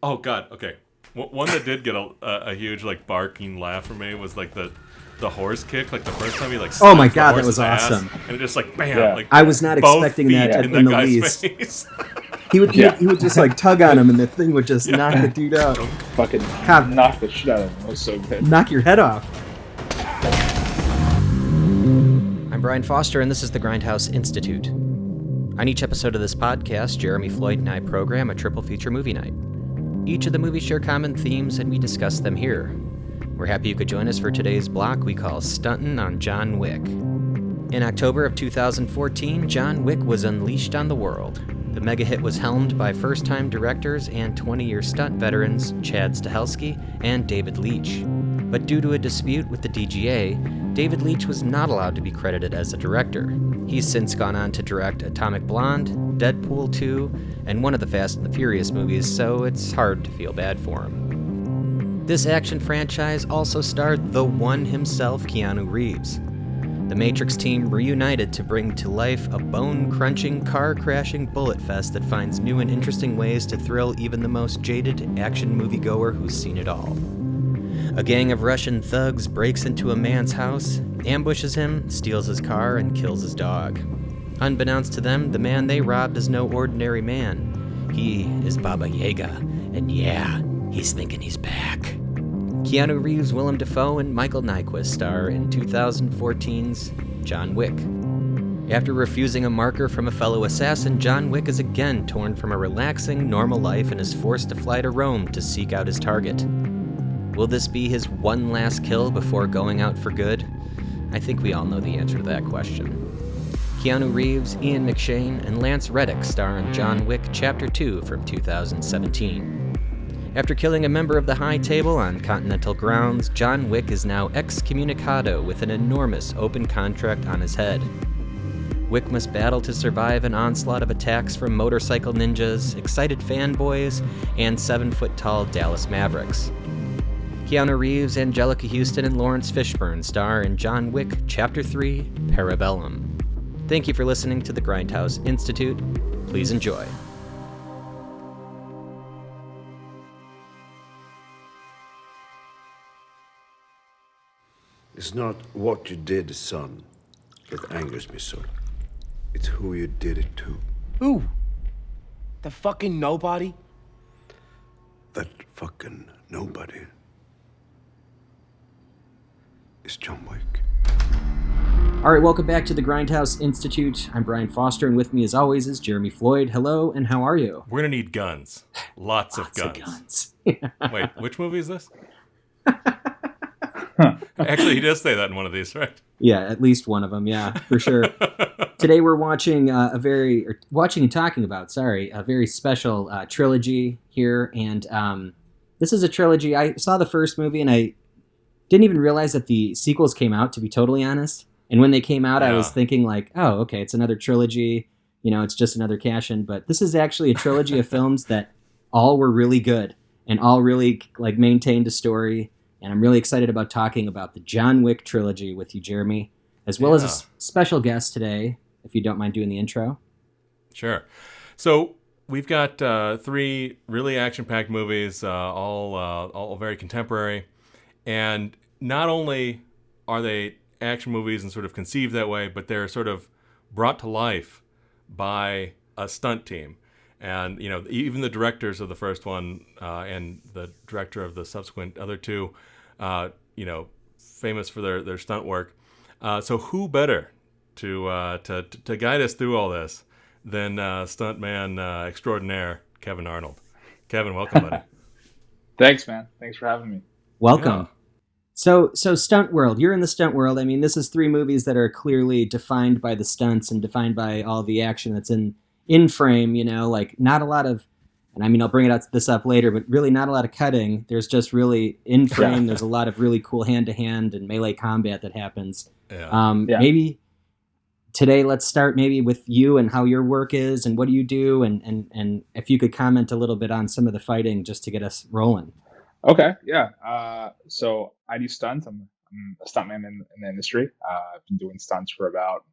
Oh God. Okay. One that did get a huge like barking laugh from me was like the horse kick. Like the first time he like Oh my slaps the god, that was horse's ass, awesome. and it just like bam, Yeah. like I was not both expecting that feet Yeah. in in that the guy's least. face. He Yeah. would just like tug on him, and the thing would just knock the Yeah. dude out, Fucking God. knock the shit out of him. It was so good. knock your head off. I'm Brian Foster, and this is the Grindhouse Institute. On each episode of this podcast, Jeremy Floyd and I program a triple feature movie night. Each of the movies share common themes, and we discuss them here. We're happy you could join us for today's block we call Stuntin on John Wick. In October of 2014, John Wick was unleashed on the world. The mega hit was helmed by first-time directors and 20-year stunt veterans Chad Stahelski and David Leitch. But due to a dispute with the DGA, David Leitch was not allowed to be credited as a director. He's since gone on to direct Atomic Blonde, Deadpool 2, and one of the Fast and the Furious movies, so it's hard to feel bad for him. This action franchise also starred the one himself, Keanu Reeves. The Matrix team reunited to bring to life a bone-crunching, car-crashing bullet fest that finds new and interesting ways to thrill even the most jaded action moviegoer who's seen it all. A gang of Russian thugs breaks into a man's house, ambushes him, steals his car, and kills his dog. Unbeknownst to them, the man they robbed is no ordinary man. He is Baba Yaga, and yeah, he's thinking he's back. Keanu Reeves, Willem Dafoe, and Michael Nyqvist star in 2014's John Wick. After refusing a marker from a fellow assassin, John Wick is again torn from a relaxing, normal life and is forced to fly to Rome to seek out his target. Will this be his one last kill before going out for good? I think we all know the answer to that question. Keanu Reeves, Ian McShane, and Lance Reddick star in John Wick Chapter 2 from 2017. After killing a member of the High Table on Continental grounds, John Wick is now excommunicado with an enormous open contract on his head. Wick must battle to survive an onslaught of attacks from motorcycle ninjas, excited fanboys, and 7-foot-tall Dallas Mavericks. Keanu Reeves, Angelica Houston, and Lawrence Fishburne star in John Wick Chapter 3, Parabellum. Thank you for listening to the Grindhouse Institute. Please enjoy. It's not what you did, son, that angers me so. It's who you did it to. Who? The fucking nobody? That fucking nobody is John Wick. All right, welcome back to the Grindhouse Institute. I'm Brian Foster, and with me, as always, is Jeremy Floyd. Hello, and how are you? We're gonna need guns. Lots of guns. guns. Wait, which movie is this? Actually, he does say that in one of these, right? Yeah, at least one of them. Yeah, for sure. Today we're watching watching and talking about, a very special trilogy here, and this is a trilogy. I saw the first movie, and I didn't even realize that the sequels came out. To be totally honest, and when they came out, I was thinking like, oh, okay, it's another trilogy. You know, it's just another cash-in. But this is actually a trilogy of films that all were really good and all really like maintained a story. And I'm really excited about talking about the John Wick trilogy with you, Jeremy, as well as a special guest today, if you don't mind doing the intro. Sure. So we've got three really action-packed movies, all very contemporary. And not only are they action movies and sort of conceived that way, but they're sort of brought to life by a stunt team. And, you know, even the directors of the first one and the director of the subsequent other two, you know, famous for their stunt work. So who better to guide us through all this than stuntman extraordinaire Kevin Arnold? Kevin, welcome, buddy. Thanks, man. Thanks for having me. Welcome. Yeah. So stunt world. You're in the stunt world. I mean, this is three movies that are clearly defined by the stunts and defined by all the action that's in frame, you know, like not a lot of, and I mean, I'll bring this up later, but really not a lot of cutting. There's just really in frame. There's a lot of really cool hand-to-hand and melee combat that happens. Maybe today, let's start maybe with you and how your work is and what do you do? And if you could comment a little bit on some of the fighting just to get us rolling. Okay, yeah. So I do stunts. I'm a stuntman in the industry. I've been doing stunts for about,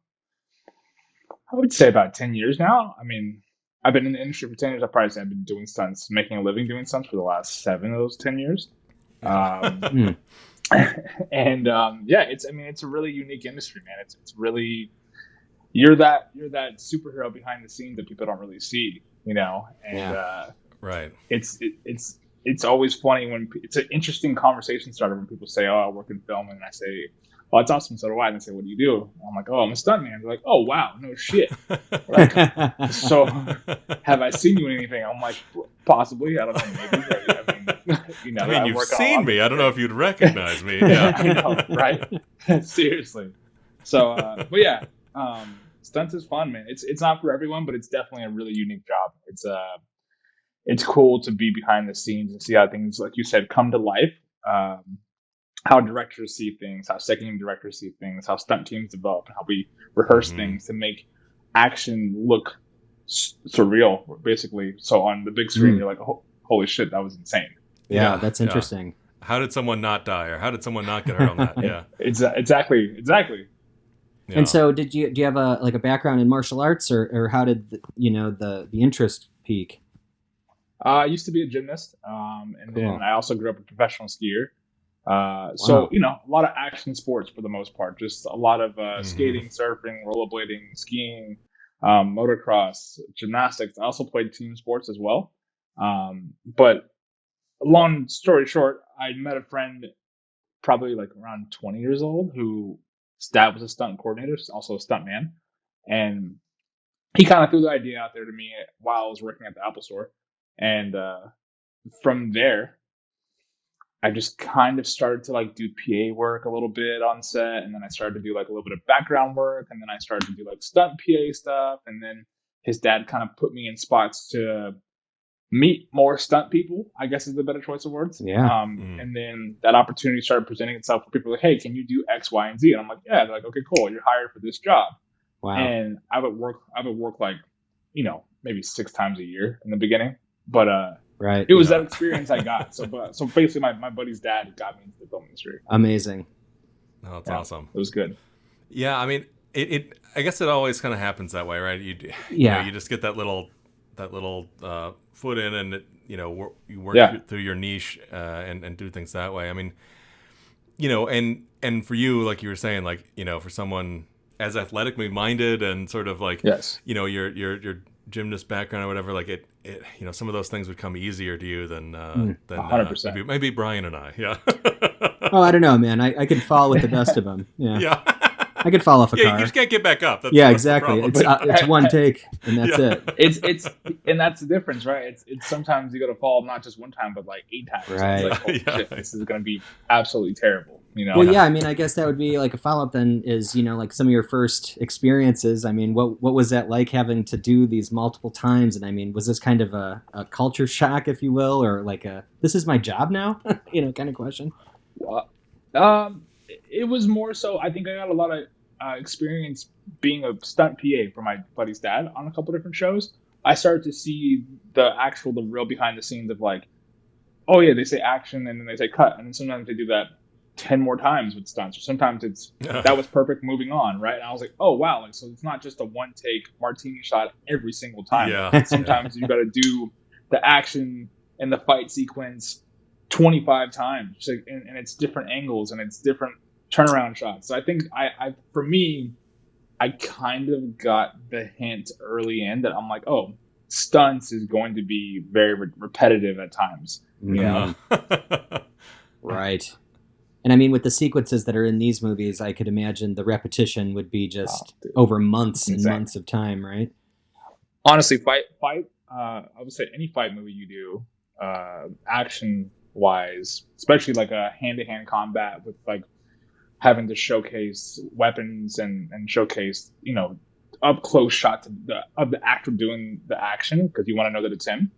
I would say about 10 years now. I mean, I've been in the industry for 10 years. I probably say I've been doing stunts, making a living doing stunts for the last 7 of those 10 years. And it's a really unique industry, man. It's really you're that superhero behind the scenes that people don't really see, and right. It's always funny when it's an interesting conversation starter when people say, "Oh, I work in film," and I say, "Oh, that's awesome. So do I." And they say, "What do you do?" I'm like, "Oh, I'm a stuntman." They're like, "Oh, wow, no shit." Like, so have I seen you in anything? I'm like, possibly. I don't know. Maybe. I mean, you've seen me. I don't know if you'd recognize me. Yeah, I know, right? Seriously. So, but yeah, stunts is fun, man. It's not for everyone, but it's definitely a really unique job. It's cool to be behind the scenes and see how things, like you said, come to life. How directors see things, how second directors see things, how stunt teams develop, and how we rehearse things to make action look surreal, basically. So on the big screen, you're like, oh, holy shit, that was insane. Yeah, that's interesting. Yeah. How did someone not die, or how did someone not get hurt on that? Yeah, exactly. Yeah. And so, do you have a background in martial arts, or how did the interest peak? I used to be a gymnast, and then I also grew up a professional skier. So, a lot of action sports for the most part, just a lot of skating, surfing, rollerblading, skiing, motocross, gymnastics. I also played team sports as well. But long story short, I met a friend probably like around 20 years old whose dad was a stunt coordinator, also a stunt man. And he kind of threw the idea out there to me while I was working at the Apple store. And from there, I just kind of started to like do PA work a little bit on set, and then I started to do like a little bit of background work, and then I started to do like stunt PA stuff, and then his dad kind of put me in spots to meet more stunt people, I guess is the better choice of words. Yeah. And then that opportunity started presenting itself for people like, hey, can you do X, Y, and Z? And I'm like, yeah. They're like, okay, cool. You're hired for this job. Wow. And I would work like, maybe 6 times a year in the beginning, but right. It was that experience I got. So basically, my buddy's dad got me into the film industry. Amazing. Oh, that's awesome. It was good. Yeah, I mean, it. I guess it always kind of happens that way, right? You just get that little foot in, and you work through your niche and do things that way. I mean, and for you, like you were saying, like for someone as athletically minded and sort of like your gymnast background or whatever, like it some of those things would come easier to you than 100%. Maybe Brian and I. Yeah. Oh, I don't know, man. I could fall with the best of them. Yeah. Yeah. I could fall off a car. You just can't get back up. That's exactly. It's one take, and that's it. It's and that's the difference, right? It's sometimes you got to fall not just one time, but like 8 times. Right. It's like, holy shit, this is going to be absolutely terrible. Well, yeah. I mean, I guess that would be like a follow up. Then is like some of your first experiences. I mean, what was that like having to do these multiple times? And I mean, was this kind of a culture shock, if you will, or like this is my job now, kind of question? Well, it was more so. I think I got a lot of experience being a stunt PA for my buddy's dad on a couple different shows. I started to see the real behind the scenes of like, oh yeah, they say action and then they say cut, and then sometimes they do that 10 more times with stunts, or sometimes it's that was perfect, moving on, right? And I was like, oh wow, like so it's not just a one take martini shot every single time. Yeah. Sometimes you got to do the action and the fight sequence 25 times, and it's different angles and it's different turnaround shots. So I think for me, I kind of got the hint early in that I'm like, oh, stunts is going to be very repetitive at times. Right. And I mean, with the sequences that are in these movies, I could imagine the repetition would be just over months and months of time, right? Honestly, fight. I would say any fight movie you do, action-wise, especially like a hand-to-hand combat with like having to showcase weapons and showcase up close shots of the actor doing the action because you want to know that it's him.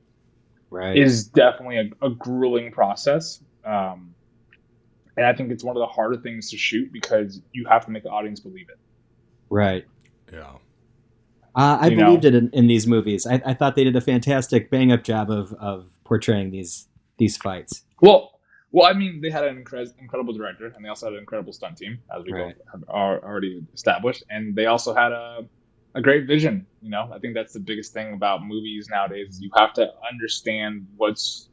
Right. Is definitely a grueling process. And I think it's one of the harder things to shoot because you have to make the audience believe it. Right. Yeah. I believed it in these movies. I thought they did a fantastic bang-up job of portraying these fights. Well, I mean, they had an incredible director, and they also had an incredible stunt team, as we both have already established. And they also had a great vision. You know, I think that's the biggest thing about movies nowadays. Is you have to understand what's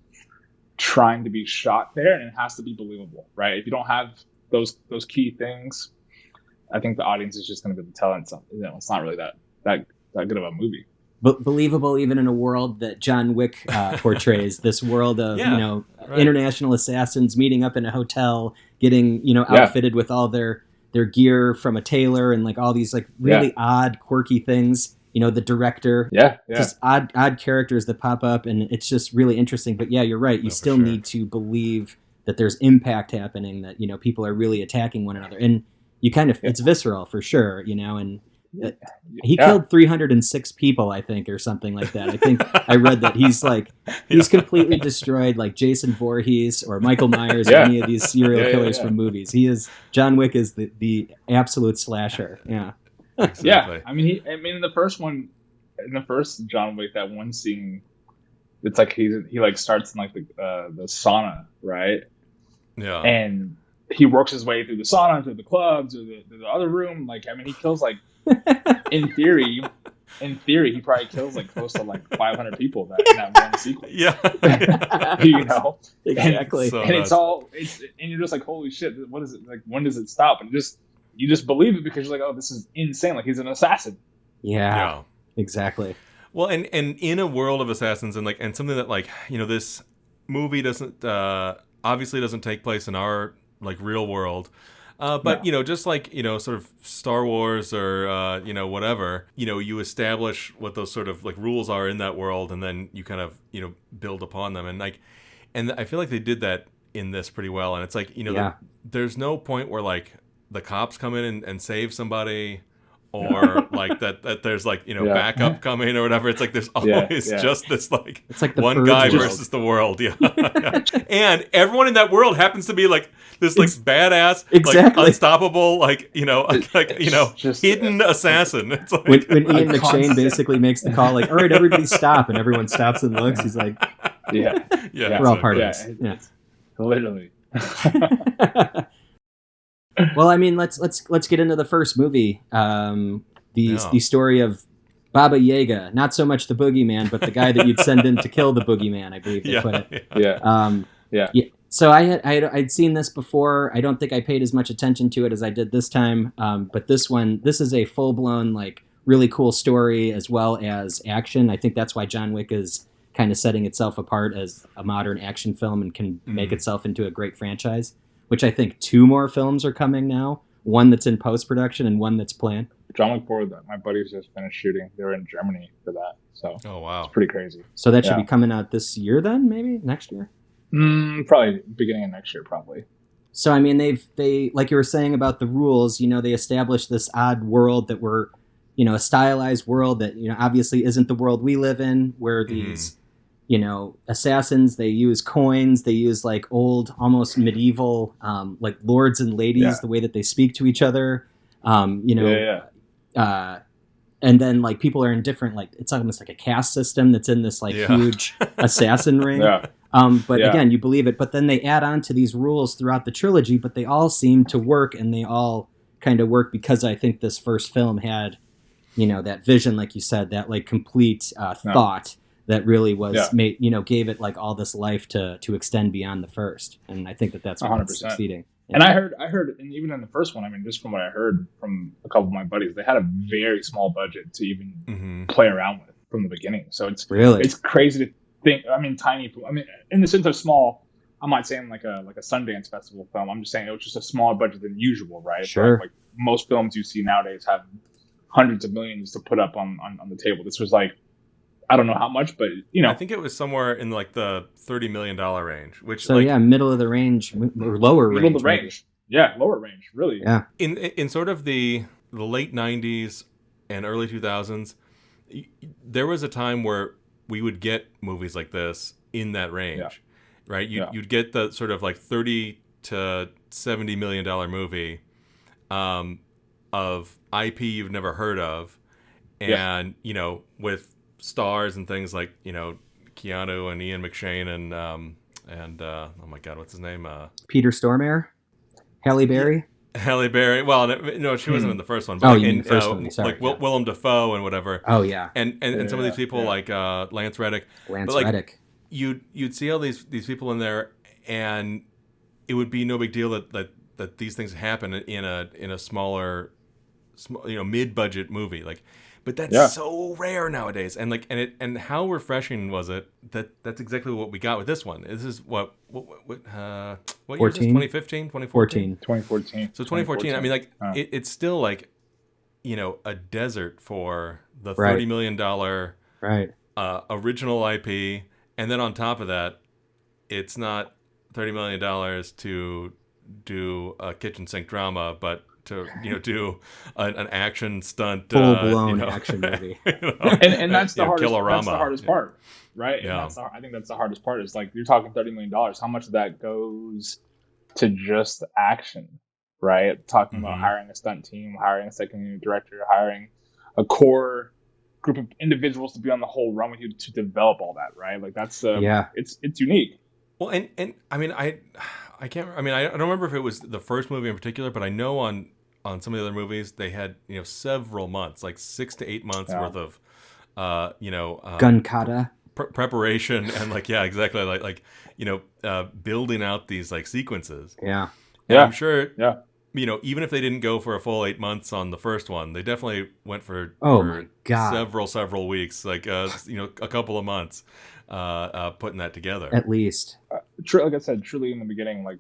trying to be shot there, and it has to be believable, right? If you don't have those key things, I think the audience is just going to be able to tell it's, you know, it's not really that good of a movie. But believable even in a world that John Wick portrays, this world of, you know, international assassins meeting up in a hotel, getting, you know, outfitted with all their gear from a tailor and like all these like really odd, quirky things. You know, the director, just odd characters that pop up, and it's just really interesting. But yeah, you're right. You still need to believe that there's impact happening, that, you know, people are really attacking one another, and you kind of, it's visceral for sure, you know, and he killed 306 people, I think, or something like that. I think I read that he's completely destroyed like Jason Voorhees or Michael Myers or any of these serial killers from movies. John Wick is the absolute slasher. Yeah. Exactly. Yeah. I mean, in the first John Wick, that one scene, it's like he like starts in like the sauna, right? Yeah. And he works his way through the sauna, through the clubs, or the other room. Like, I mean, he kills like, in theory, he probably kills like close to like 500 people in that one sequence. Yeah. You know, exactly. And and you're just like, holy shit, what is it like? When does it stop? And you just believe it because you're like, oh, this is insane. Like, he's an assassin. Yeah. Exactly. Well, and in a world of assassins, and something that, like, you know, this movie doesn't obviously doesn't take place in our like real world. But, you know, just like, you know, sort of Star Wars or, you know, whatever, you know, you establish what those sort of like rules are in that world, and then you kind of, you know, build upon them. And I feel like they did that in this pretty well. And it's like, you know, there's no point where like the cops come in and save somebody, or like that there's like, you know, backup coming or whatever. It's like there's always just this like, it's like one guy versus the world. Yeah. And everyone in that world happens to be like this like badass, like unstoppable, like, you know, just hidden assassin. It's like when Ian McShane basically makes the call, like, all right, everybody stop, and everyone stops and looks. He's like, we're all part of this. Yeah. Literally. Well, I mean, let's get into the first movie. The story of Baba Yaga, not so much the boogeyman, but the guy that you'd send in to kill the boogeyman, I believe they put it. Yeah. So I'd seen this before. I don't think I paid as much attention to it as I did this time. But this is a full blown, like, really cool story as well as action. I think that's why John Wick is kind of setting itself apart as a modern action film and can make itself into a great franchise. Which I think 2 more films are coming now. One that's in post-production and one that's planned. John Wick 4, that my buddies just finished shooting. They were in Germany for that. So oh, wow. It's pretty crazy. So that should be coming out this year then, maybe? Next year? Probably beginning of next year, probably. So, I mean, they like you were saying about the rules, you know, they established this odd world that we're, you know, a stylized world that, you know, obviously isn't the world we live in, where these... You know, assassins, they use coins, they use like old, almost medieval, like lords and ladies, the way that they speak to each other, you know, and then like people are in different, like, it's almost like a caste system that's in this like huge assassin ring. But again, you believe it, but then they add on to these rules throughout the trilogy, but they all seem to work, and they all kind of work because I think this first film had, you know, that vision, like you said, that like complete thought that really was made, you know, gave it like all this life to extend beyond the first. And I think that's what it's succeeding. And I heard, and even in the first one, I mean, just from what I heard from a couple of my buddies, they had a very small budget to even play around with from the beginning. So it's crazy to think. I mean, tiny. I mean, in the sense of small, I'm not saying like a Sundance Festival film. I'm just saying it was just a smaller budget than usual, right? Sure. Like most films you see nowadays have hundreds of millions to put up on the table. This was like, I don't know how much, but, you know. I think it was somewhere in like the $30 million range, which so like, middle of the range or lower range. Middle of the range. Yeah, lower range, really. Yeah. In sort of the late 90s and early 2000s, there was a time where we would get movies like this in that range, right? You'd get the sort of like $30 to $70 million movie of IP you've never heard of, and, you know, with stars and things like, you know, Keanu and Ian McShane and oh my god, what's his name? Peter Stormare, Halle Berry. Halle Berry. Well, no, she wasn't in the first one. But Oh, like, you mean the first movie? Sorry, like Willem Dafoe and whatever. Oh yeah, And some of these people like Lance Reddick. Lance but, like, Reddick. You'd see all these people in there, and it would be no big deal that these things happen in a smaller, mid-budget movie. Like, but that's so rare nowadays. And like, and how refreshing was it that's exactly what we got with this one. This is what year is this? 2015, 2014? 2014. So 2014. I mean, like, it's still like, a desert for the Right. $30 million Right. original IP. And then on top of that, it's not $30 million to do a kitchen sink drama, but to do an action stunt, Full blown action movie. And that's the hardest. Kilorama. That's the hardest part, right? Yeah. And I think that's the hardest part. Is like you're talking $30 million. How much of that goes to just action, right? Talking about hiring a stunt team, hiring a second unit director, hiring a core group of individuals to be on the whole run with you to develop all that, right? Like that's it's unique. Well, and I mean, I can't. I mean, I don't remember if it was the first movie in particular, but I know on some of the other movies they had several months, like 6 to 8 months worth of gun kata preparation and exactly building out these like sequences. Yeah. And I'm sure. Yeah. Even if they didn't go for a full 8 months on the first one, they definitely went for my God, several weeks, like a couple of months, putting that together. At least, like I said, truly in the beginning, like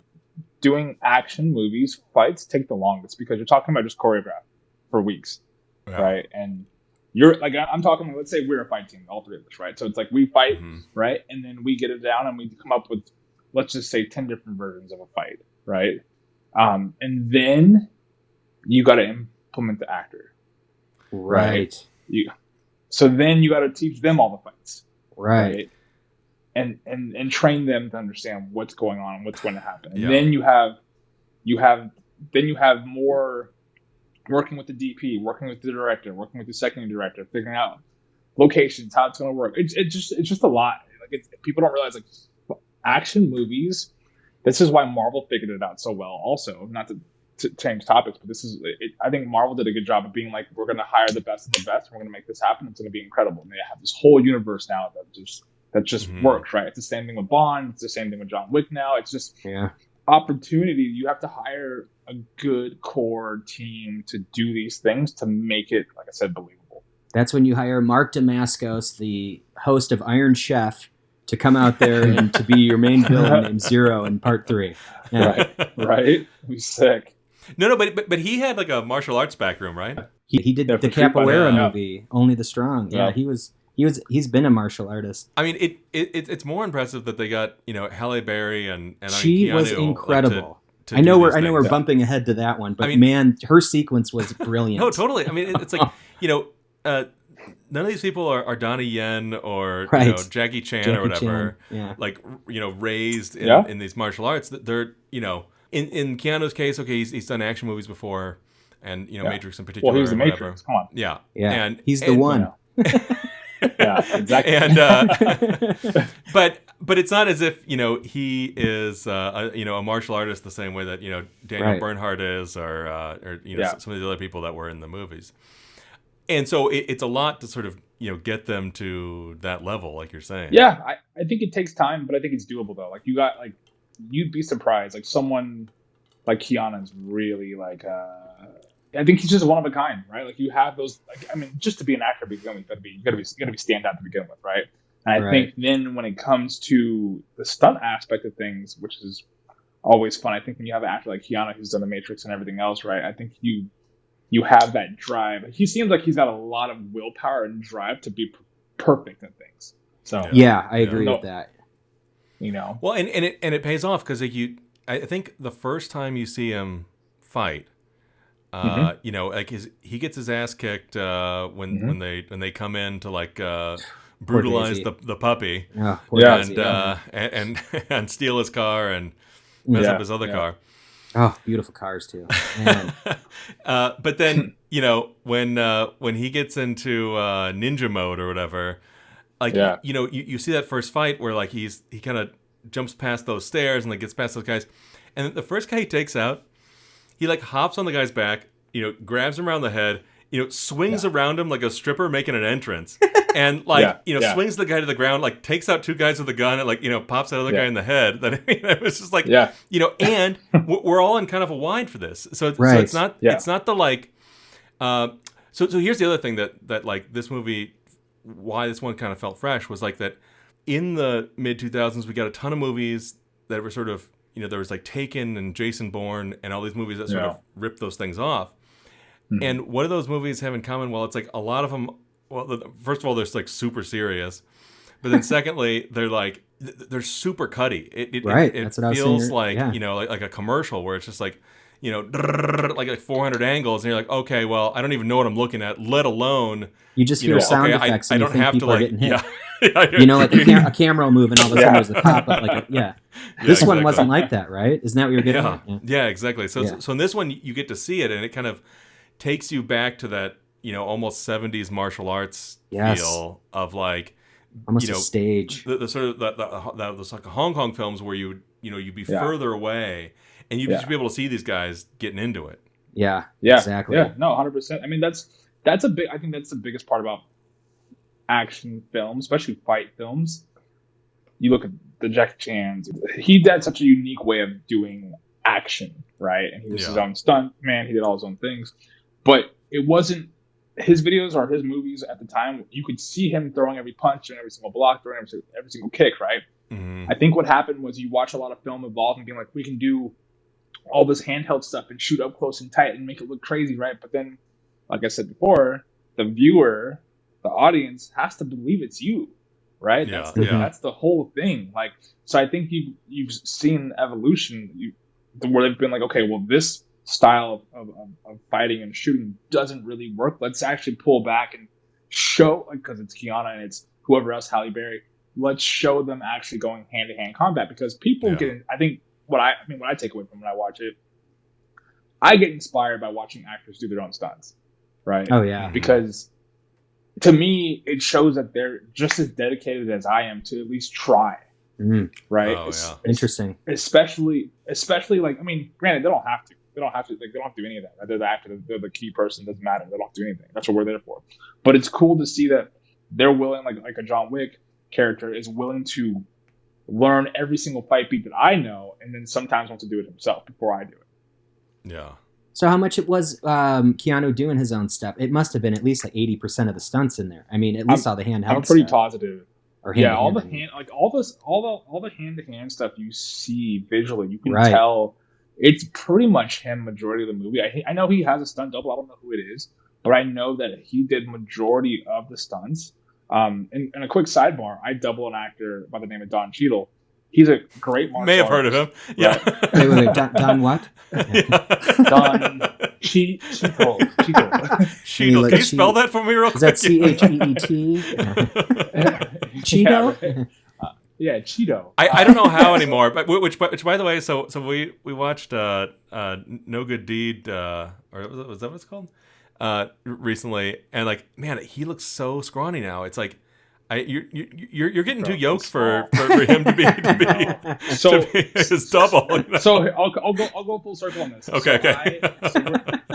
doing action movies, fights take the longest because you're talking about just choreograph for weeks, right? And you're like, I'm talking. Let's say we're a fight team, all three of us, right? So it's like we fight, right, and then we get it down and we come up with, let's just say, 10 different versions of a fight, right? And then you got to implement the actor, right? So then you got to teach them all the fights, right? And train them to understand what's going on and what's going to happen. And then you have more working with the DP, working with the director, working with the second director, figuring out locations, how it's going to work. It's just a lot. Like people don't realize, like, action movies. This is why Marvel figured it out so well. Also, not to change topics, but I think Marvel did a good job of being like, we're going to hire the best of the best. We're going to make this happen. It's going to be incredible. And they have this whole universe now that just works, right? It's the same thing with Bond. It's the same thing with John Wick now. It's just opportunity. You have to hire a good core team to do these things to make it, like I said, believable. That's when you hire Mark Damascos, the host of Iron Chef, to come out there and to be your main villain named Zero in Part 3. Yeah. Right? He's sick. No, but he had like a martial arts background, right? He did the Capoeira movie, Only the Strong. Yeah, he's been a martial artist. I mean, it's more impressive that they got Halle Berry and she Keanu, was incredible. Like, I know we're bumping ahead to that one, but I mean, man, her sequence was brilliant. No, totally. I mean, it's like none of these people are Donnie Yen or Jackie Chan or whatever. Like raised in these martial arts. They're in Keanu's case, okay, he's done action movies before, and Matrix in particular. Well, he's the Matrix. Come on. Yeah. And he's the one. Yeah, exactly. And but it's not as if he is a martial artist the same way that Daniel Bernhardt is, or some of the other people that were in the movies. And so it's a lot to sort of get them to that level, like you're saying. Yeah, I think it takes time, but I think it's doable though. Like you'd be surprised. Like someone like Keanu's really like. I think he's just one of a kind, right? Like you have those. Like I mean, just to be an actor, you gotta be standout to begin with, right? And I think then when it comes to the stunt aspect of things, which is always fun, I think when you have an actor like Keanu who's done The Matrix and everything else, right? I think you have that drive. He seems like he's got a lot of willpower and drive to be perfect in things. So I agree with that. Well, and it pays off because I think the first time you see him fight, like he gets his ass kicked when they come in to like brutalize the puppy, and steal his car and mess up his other car. Oh, beautiful cars too. But then when he gets into ninja mode or whatever, like you see that first fight where like he kind of jumps past those stairs and like gets past those guys, and the first guy he takes out he like hops on the guy's back, grabs him around the head, swings around him like a stripper making an entrance, and swings the guy to the ground, like takes out two guys with a gun, and pops that other guy in the head. That it was just like, and we're all in kind of a wide for this, so it's not the like. So here's the other thing that like this movie, why this one kind of felt fresh was like that in the mid 2000s we got a ton of movies that were sort of there was like Taken and Jason Bourne and all these movies that sort of ripped those things off. And what do those movies have in common? Well, it's like a lot of them. Well, first of all, they're like super serious, but then secondly, they're super cutty. It feels like like a commercial where it's just like like 400 angles, and you're like, okay, well, I don't even know what I'm looking at, let alone you just hear sound effects. I don't have to like like a camera move, and all of a sudden there's a pop up. This one wasn't like that, right? Isn't that what you're getting at? Yeah, exactly. So in this one, you get to see it, and it kind of takes you back to that almost 70s martial arts feel of like almost a stage. The sort of those like Hong Kong films where you'd be further away and you'd just be able to see these guys getting into it. Yeah, exactly. Yeah, no, 100%. I mean, that's a big. I think that's the biggest part about action films, especially fight films. You look at the Jackie Chan's. He had such a unique way of doing action, right? And he was his own stunt man. He did all his own things. But it wasn't his videos or his movies at the time. You could see him throwing every punch and every single block, throwing every single kick, right? Mm-hmm. I think what happened was you watch a lot of film evolve and being like, we can do all this handheld stuff and shoot up close and tight and make it look crazy, right? But then, like I said before, the viewer, the audience has to believe it's you, right? That's the whole thing. Like, so I think you've seen evolution where they've been like, okay, well, this style of fighting and shooting doesn't really work. Let's actually pull back and show, because it's Keanu and it's whoever else, Halle Berry. Let's show them actually going hand to hand combat, because people get. I think what I take away from when I watch it, I get inspired by watching actors do their own stunts, right? Oh yeah, because to me it shows that they're just as dedicated as I am to at least try. Right? Oh, yeah. Interesting. Especially like, I mean, granted, they don't have to. They don't have to do any of that. They're the actor. They're the key person. It doesn't matter. They don't have to do anything. That's what we're there for. But it's cool to see that they're willing, like a John Wick character is willing to learn every single fight beat that I know, and then sometimes wants to do it himself before I do it. Yeah. So how much it was Keanu doing his own stuff? It must have been at least like 80% of the stunts in there. I mean, at least all the handheld. I'm pretty stuff. positive. All the hand-to-hand stuff you see visually, you can tell. It's pretty much him majority of the movie. I know he has a stunt double. I don't know who it is, but I know that he did majority of the stunts. And a quick sidebar, I double an actor by the name of Don Cheadle. He's a great martial May have heard of him. Yeah. Right? Wait. Don what? Don Cheadle. Cheadle. Can you spell that for me real quick? Is that CHEET? Cheeto? Yeah, Cheeto. I don't know how anymore, but which by the way, so we watched No Good Deed, or was that what it's called? Recently, and like, man, he looks so scrawny now. It's like, you're getting too yoked for him to be his double. You know? So I'll go full circle on this. Okay.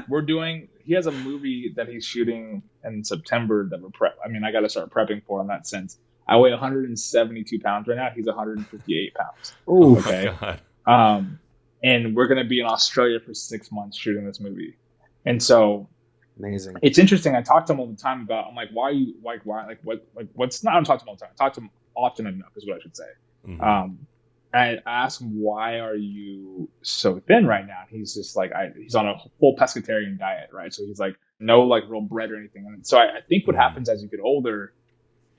We're doing. He has a movie that he's shooting in September that we're I got to start prepping for in that sense. I weigh 172 pounds right now. He's 158 pounds. Oh, okay. God. And we're going to be in Australia for 6 months shooting this movie. And so amazing. It's interesting. I talk to him all the time about, I'm like, why, what's not, I don't talk to him all the time. I talk to him often enough is what I should say. Mm-hmm. I ask him, why are you so thin right now? And he's just like, he's on a full pescatarian diet, right? So he's like, no like real bread or anything. And so I think what happens as you get older,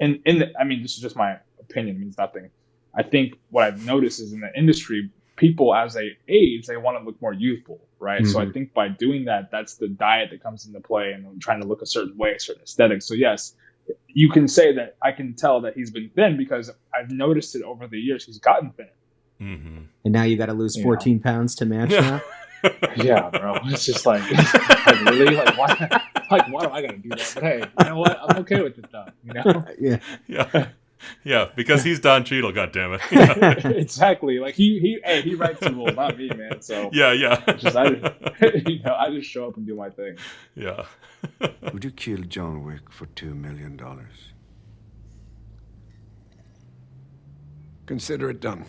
and this is just my opinion, it means nothing. I think what I've noticed is in the industry, people as they age, they want to look more youthful, right? Mm-hmm. So I think by doing that, that's the diet that comes into play, and trying to look a certain way, a certain aesthetic. So yes, you can say that I can tell that he's been thin because I've noticed it over the years. He's gotten thin. Mm-hmm. And now you got to lose 14 pounds to match now? Yeah, bro. It's just like really? Like, why do I got to do that? But hey, you know what? I'm okay with it, though. You know? Yeah. Yeah, because he's Don Cheadle, goddammit. Yeah. Exactly. Like he writes the rules, not me, man. So Yeah. it's just I just show up and do my thing. Yeah. Would you kill John Wick for $2 million? Consider it done.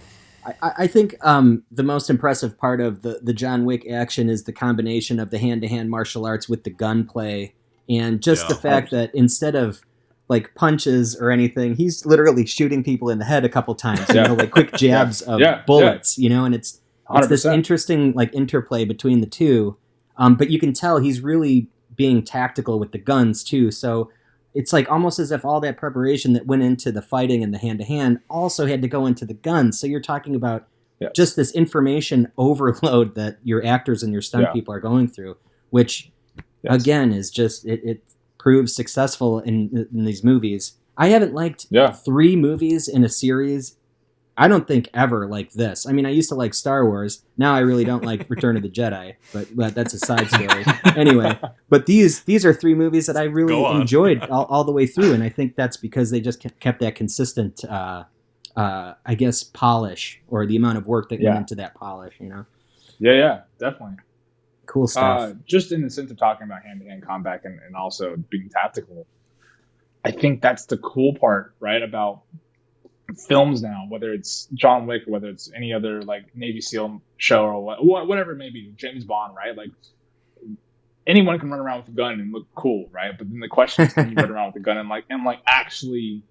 I think the most impressive part of the John Wick action is the combination of the hand-to-hand martial arts with the gunplay, and just the fact that instead of like punches or anything, he's literally shooting people in the head a couple times, like quick jabs of bullets, and it's this interesting like interplay between the two. But you can tell he's really being tactical with the guns too. So it's like almost as if all that preparation that went into the fighting and the hand-to-hand also had to go into the guns. So you're talking about just this information overload that your actors and your stunt people are going through, which again is just it proves successful in these movies. I haven't liked 3 movies in a series, I don't think, ever like this. I mean, I used to like Star Wars. Now I really don't like Return of the Jedi, but that's a side story. Anyway, but these are 3 movies that I really enjoyed all the way through, and I think that's because they just kept that consistent, I guess, polish, or the amount of work that went into that polish, Yeah, definitely. Cool stuff. Just in the sense of talking about hand-to-hand combat and also being tactical, I think that's the cool part, right, about films now, whether it's John Wick or whether it's any other like Navy SEAL show or whatever it may be, James Bond, right? Like anyone can run around with a gun and look cool, right? But then the question is, can you run around with a gun and actually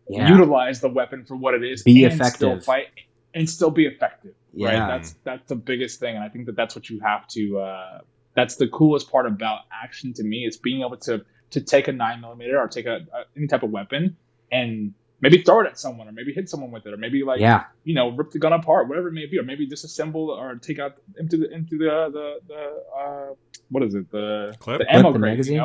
utilize the weapon for what it is, be and effective, still fight and still be effective, right? That's the biggest thing, and I think that's what you have to. That's the coolest part about action to me, is being able to take a 9mm or take any type of weapon and maybe throw it at someone, or maybe hit someone with it, or maybe rip the gun apart, whatever it may be, or maybe disassemble or take out into the what is it, the ammo crate, magazine,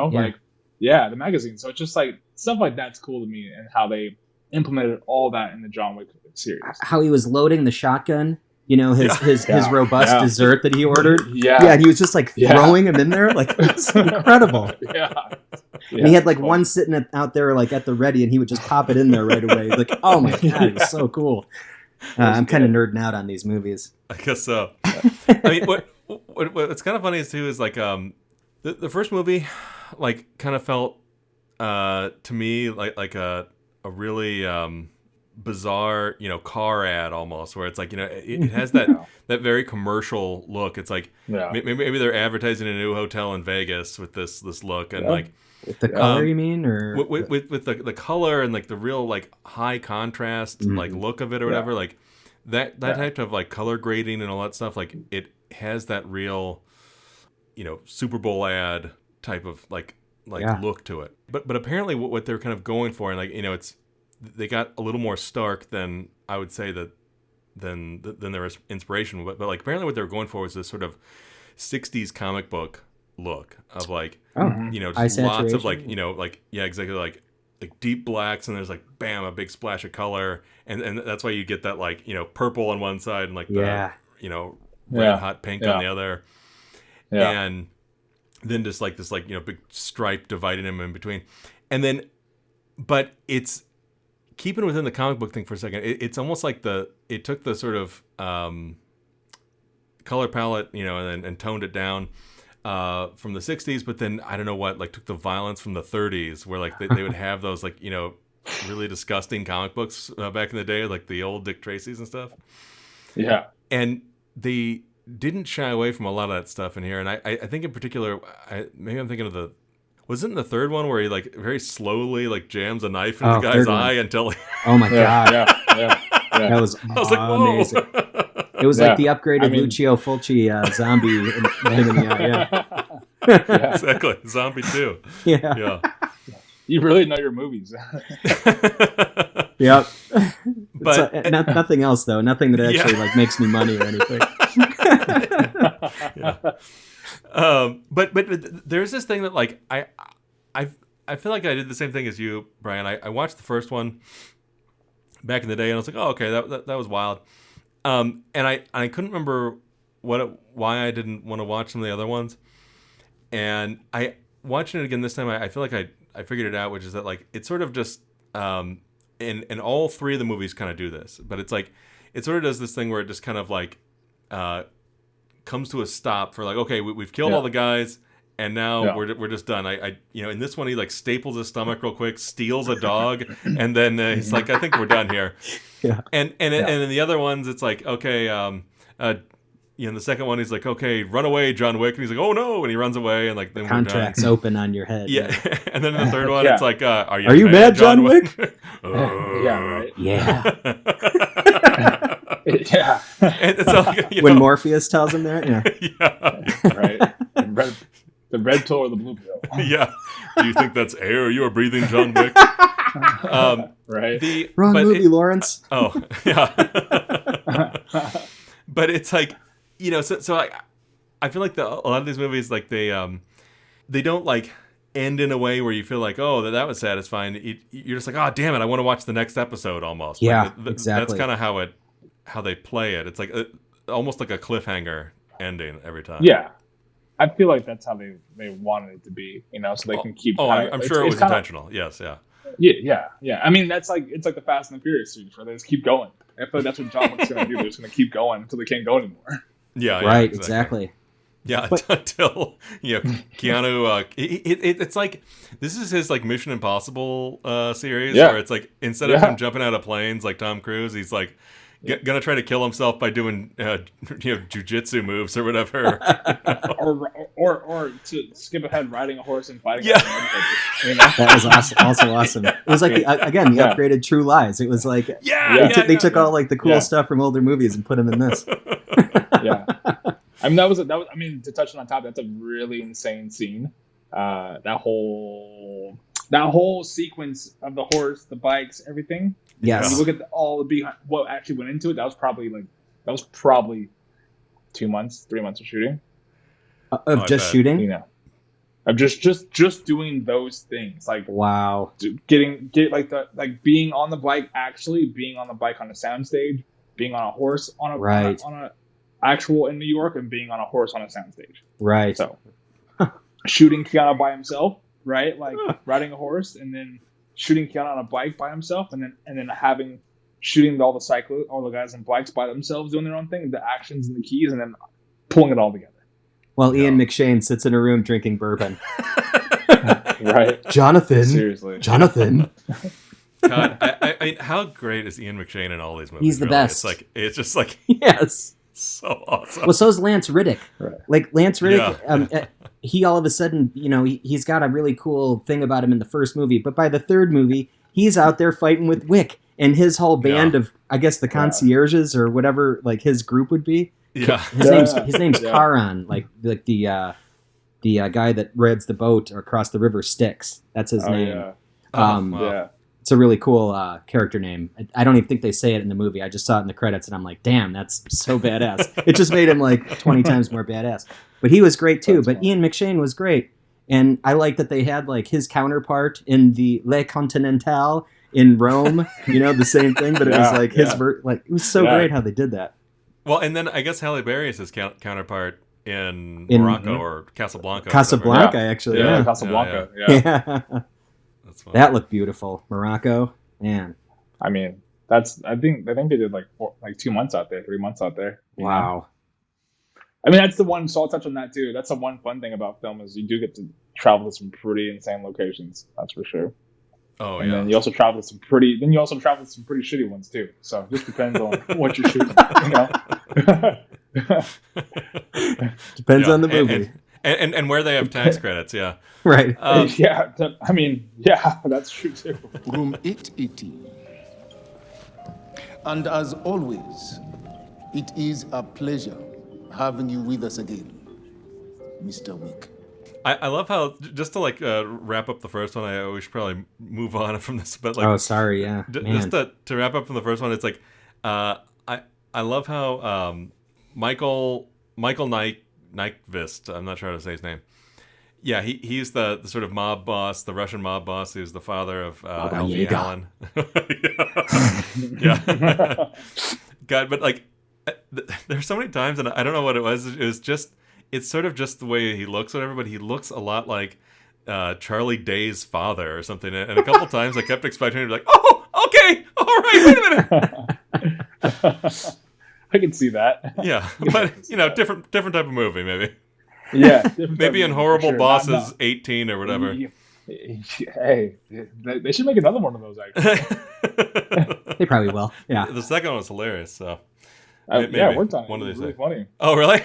the magazine. So it's just like stuff like that's cool to me, and how they implemented all that in the John Wick series. How he was loading the shotgun, his robust dessert that he ordered. And he was just like throwing him in there, like it's incredible. And he had like one sitting out there like at the ready, and he would just pop it in there right away. Like, oh my god, it was so cool. I'm kind of nerding out on these movies. I guess so. I mean, what's kind of funny too is like the first movie, like, kind of felt to me like a really bizarre, car ad almost, where it's like, it has that very commercial look. It's like maybe they're advertising a new hotel in Vegas with this look, and like with the color, you mean, or with the color and like the real like high contrast like look of it or whatever, like that type of like color grading and all that stuff, like it has that real Super Bowl ad type of like look to it. But apparently what they're kind of going for, and like it's, they got a little more stark than I would say than their inspiration. But like apparently what they were going for was this sort of 60s comic book look of like just lots of like exactly like deep blacks, and there's like bam, a big splash of color, and that's why you get that like purple on one side and like the red hot pink on the other, and then just like this like big stripe dividing them in between, and then but it's keeping within the comic book thing for a second. It's almost like it took the sort of color palette, and toned it down from the 60s, but then I don't know what, like took the violence from the 30s, where like they would have those like really disgusting comic books back in the day, like the old Dick Tracy's and stuff. Yeah, and they didn't shy away from a lot of that stuff in here, and I think in particular, maybe I'm thinking of was it in the third one where he like very slowly like jams a knife in the guy's eye until oh my god, that was amazing. It was like the upgraded Lucio Fulci zombie in the eye. Exactly, Zombie 2. Yeah. You really know your movies. Yep. But nothing else though. Nothing that actually like makes me money or anything. But there's this thing that like I feel like I did the same thing as you, Brian. I watched the first one back in the day, and I was like, oh, okay, that was wild. And I couldn't remember why I didn't want to watch some of the other ones. And watching it again this time, I feel like I figured it out, which is that like it's sort of just and all three of the movies kind of do this, but it's like it sort of does this thing where it just kind of like comes to a stop for like, okay, we've killed all the guys, and now we're just done. I in this one he like staples his stomach real quick, steals a dog, and then he's like, I think we're done here. Yeah. And in the other ones it's like, okay, in the second one he's like, okay, run away, John Wick, and he's like, oh no, and he runs away, and like then contract's open on your head. Yeah. And then in the third one it's like, are you mad, John Wick? Yeah, right. Yeah. Yeah. And so, when Morpheus tells him that, Right. The red pill or the blue pill. Yeah. Do you think that's air you are breathing, John Wick? Right. Wrong movie, Lawrence. Oh, yeah. But it's like, so I feel like a lot of these movies, like they don't like end in a way where you feel like, oh, that was satisfying. You're just like, oh, damn it, I want to watch the next episode almost. Yeah, like, exactly. That's kind of how they play it. It's like almost like a cliffhanger ending every time. Yeah. I feel like that's how they wanted it to be, so they can keep. I'm sure it was intentional. Yes, yeah. Yeah. I mean, it's like the Fast and the Furious series where they just keep going. I feel like that's what John Wick's going to do. They're just going to keep going until they can't go anymore. Yeah, right. Exactly. Yeah, until Keanu. It's like this is his like Mission Impossible series where it's like instead of him jumping out of planes like Tom Cruise, he's like gonna try to kill himself by doing jujitsu moves or whatever, or to skip ahead, riding a horse and fighting. Yeah, that was also awesome. It was like the upgraded True Lies. It was like they took all like the cool stuff from older movies and put them in this. Yeah. I mean, that was. I mean, to touch on top, that's a really insane scene. That whole sequence of the horse, the bikes, everything. Yes. When you look at all the behind, what actually went into it, that was probably 2 months, 3 months of shooting. Of just shooting. Of just doing those things, like wow, getting being on the bike, actually being on the bike on a soundstage, being on a horse on a actual in New York, and being on a horse on a soundstage. Right. So shooting Keanu by himself, right? Like riding a horse, and then shooting Keanu on a bike by himself, and then shooting all the guys on bikes by themselves doing their own thing, the actions and the keys, and then pulling it all together. While Ian McShane sits in a room drinking bourbon. Right. Jonathan. Seriously. Jonathan. God, I mean, how great is Ian McShane in all these movies? He's the best. It's just like yes. So awesome. Well, so is Lance Riddick. Right. Like Lance Riddick, he all of a sudden, he's got a really cool thing about him in the first movie, but by the third movie, he's out there fighting with Wick and his whole band of, I guess, the concierges or whatever, like his group would be. Yeah. His name's Charon, like the guy that rides the boat across the river Styx. That's his name. Yeah. It's a really cool character name. I don't even think they say it in the movie. I just saw it in the credits, and I'm like, damn, that's so badass. It just made him like 20 times more badass. But he was great too. That's funny. Ian McShane was great. And I like that they had like his counterpart in the Le Continental in Rome, the same thing, but it was like his it was so great how they did that. Well, and then I guess Halle Berry is his counterpart in Morocco or Casablanca. Casablanca, actually. Yeah, Casablanca. Yeah. That looked beautiful. Morocco, man. I mean, I think they did like 2 months out there, 3 months out there. Wow. I mean, that's the one. So I'll touch on that too. That's the one fun thing about film is you do get to travel to some pretty insane locations. That's for sure. Oh, and then you also travel to some pretty. Then you also travel to some pretty shitty ones too. So it just depends on what you're shooting. Depends on the movie. And where they have tax credits, yeah. Right. Yeah, I mean, yeah, that's true too. Room 880. And as always, it is a pleasure having you with us again, Mr. Wick. I love how, just to like wrap up the first one, we should probably move on from this, but like, oh, sorry, yeah. Just to wrap up from the first one, it's like, I love how Michael Nyqvist, I'm not sure how to say his name. Yeah, he's the sort of mob boss, the Russian mob boss, who's the father of Alfie Allen. Yeah. God, but like, there's so many times, and I don't know what it was. It's sort of just the way he looks, whatever. But he looks a lot like Charlie Day's father or something. And a couple times, I kept expecting him to be like, "Oh, Okay, all right, wait a minute. I can see that. Yeah, but different type of movie, maybe. Yeah, maybe in Horrible Bosses 18 or whatever. Hey, they should make another one of those. Actually, They probably will. Yeah, the second one was hilarious. So maybe. I worked on it. One of It was these really things. funny. Oh, really?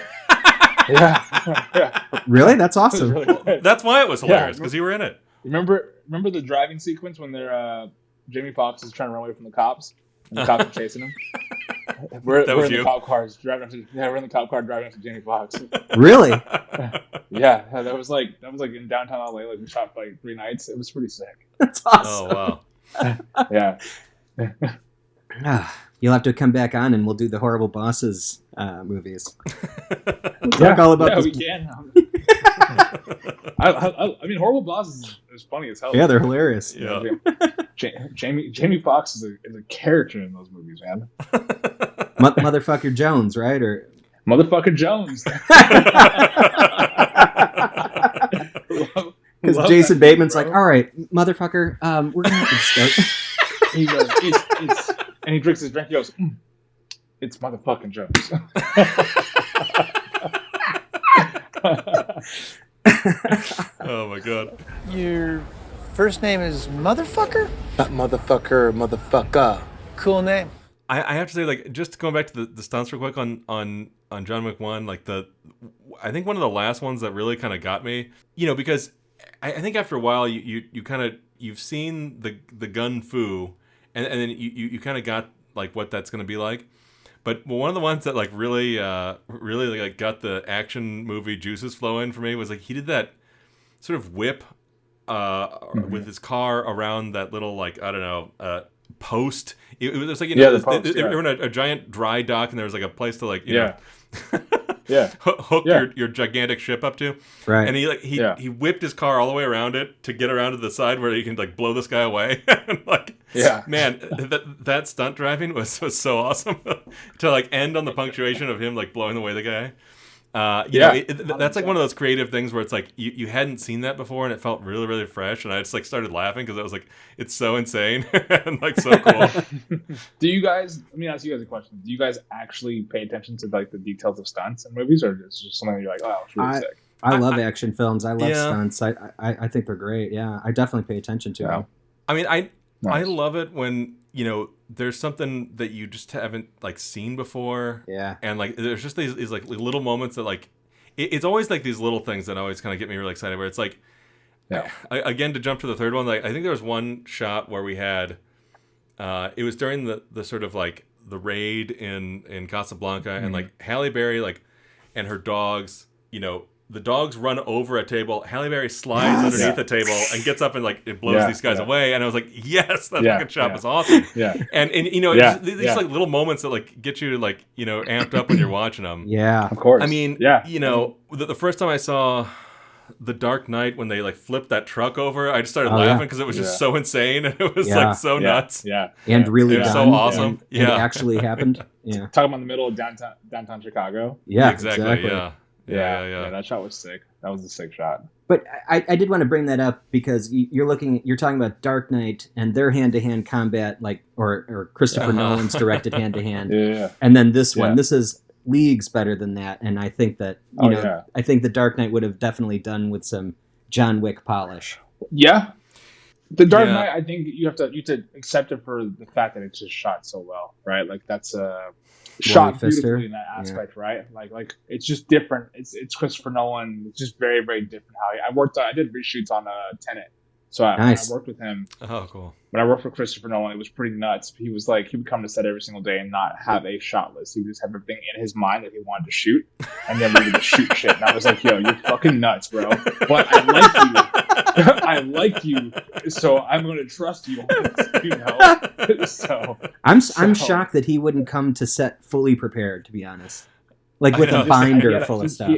Yeah. really? That's awesome. Really That's why it was hilarious, because you were in it. Remember the driving sequence when they're Jamie Foxx is trying to run away from the cops, and the cops are chasing him. We're in the cop cars driving. We're in the cop car driving up to Jamie Foxx. Really? Yeah, that was like in downtown LA. Like we shot for like 3 nights. It was pretty sick. That's awesome. Oh wow. Yeah. You'll have to come back on, and we'll do the Horrible Bosses movies. We'll talk all about this. We can. I mean, Horrible Bosses is funny as hell. Yeah, they're hilarious. Yeah. Jamie Foxx is a character in those movies, man. Motherfucker Jones, right? Or Motherfucker Jones. because Jason Bateman's like, all right, motherfucker, we're gonna have to start. He goes, and he drinks his drink. He goes, it's motherfucking Jones. Oh my god. Your first name is Motherfucker? Not motherfucker. Cool name. I have to say, like, just going back to the stunts real quick on John Wick 1, like I think one of the last ones that really kind of got me, because I think after a while you've seen the gun fu, and then you kind of got like what that's going to be like. But one of the ones that like really like got the action movie juices flowing for me was like he did that sort of whip with his car around that little, like, I don't know, post. It was like, they were in a giant dry dock, and there was like a place to like hook your gigantic ship up to. Right. And he whipped his car all the way around it to get around to the side where you can like blow this guy away. And like, man, that stunt driving was so awesome to like end on the punctuation of him like blowing away the guy. That's like one of those creative things where it's like you hadn't seen that before, and it felt really, really fresh, and I just like started laughing because I was like, it's so insane and like so cool. Do you guys? Let me ask you guys a question. Do you guys actually pay attention to like the details of stunts in movies, or is it just something you're like, oh, it's really sick? I love action films. I love stunts. I think they're great. Yeah, I definitely pay attention to them. I mean, I love it when there's something that you just haven't like seen before. Yeah. And like there's just these like little moments that like it's always like these little things that always kind of get me really excited, where it's like, again, to jump to the third one, like I think there was one shot where we had it was during the sort of like the raid in Casablanca, and like Halle Berry like and her dogs, the dogs run over a table. Halle Berry slides underneath the table and gets up and like it blows these guys away. And I was like, yes, that fucking shot was awesome. Yeah. And these like little moments that like get you like amped up when you're watching them. Yeah, of course. I mean, the first time I saw The Dark Knight, when they like flipped that truck over, I just started laughing because it was just so insane, and it was like so nuts. Yeah. And really done. So awesome. And it actually happened. Yeah. Talking about the middle of downtown Chicago. Yeah, exactly. Yeah. That shot was sick. That was a sick shot. But I did want to bring that up because you're talking about Dark Knight and their hand-to-hand combat, like or Christopher Nolan's directed hand-to-hand. Yeah. And then this one, this is leagues better than that, and I think that I think the Dark Knight would have definitely done with some John Wick polish. Yeah. The Dark Knight, I think you have to accept it for the fact that it's just shot so well, right? Like that's shot beautifully in that aspect, right? Like it's just different. It's Christopher Nolan. It's just very, very different. I did reshoots on Tenet, so I worked with him. Oh, cool. When I worked for Christopher Nolan, it was pretty nuts. He was like, he would come to set every single day and not have a shot list. He would just have everything in his mind that he wanted to shoot, and then we would just shoot shit. And I was like, yo, you're fucking nuts, bro. But I like you. I like you, so I'm going to trust you. So I'm shocked that he wouldn't come to set fully prepared, to be honest. Like with a binder full of stuff.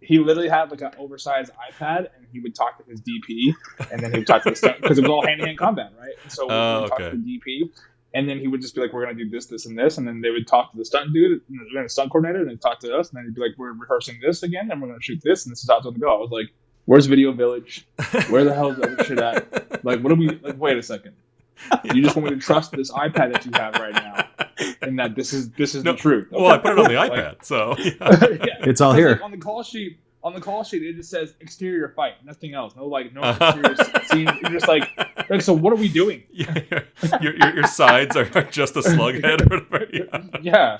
He literally had like an oversized iPad, and he would talk to his DP, and then he would talk to the stunt, because it was all hand-to-hand combat, right? And so we would talk to the DP, and then he would just be like, we're going to do this, this, and this, and then they would talk to the stunt dude, and the stunt coordinator, and they'd talk to us, and then he'd be like, we're rehearsing this again, and we're going to shoot this, and this is how it's going to go. I was like, where's Video Village? Where the hell is that shit at? Like, what are we, like, wait a second. You just want me to trust this iPad that you have right now, and that this is No, the truth. Well, I put it on the iPad, so yeah. Yeah, It's all here. like, on the call sheet, it just says exterior fight, nothing else. No exterior scene. You're just like, so what are we doing? Your sides are just a slug head or whatever. Yeah. Yeah,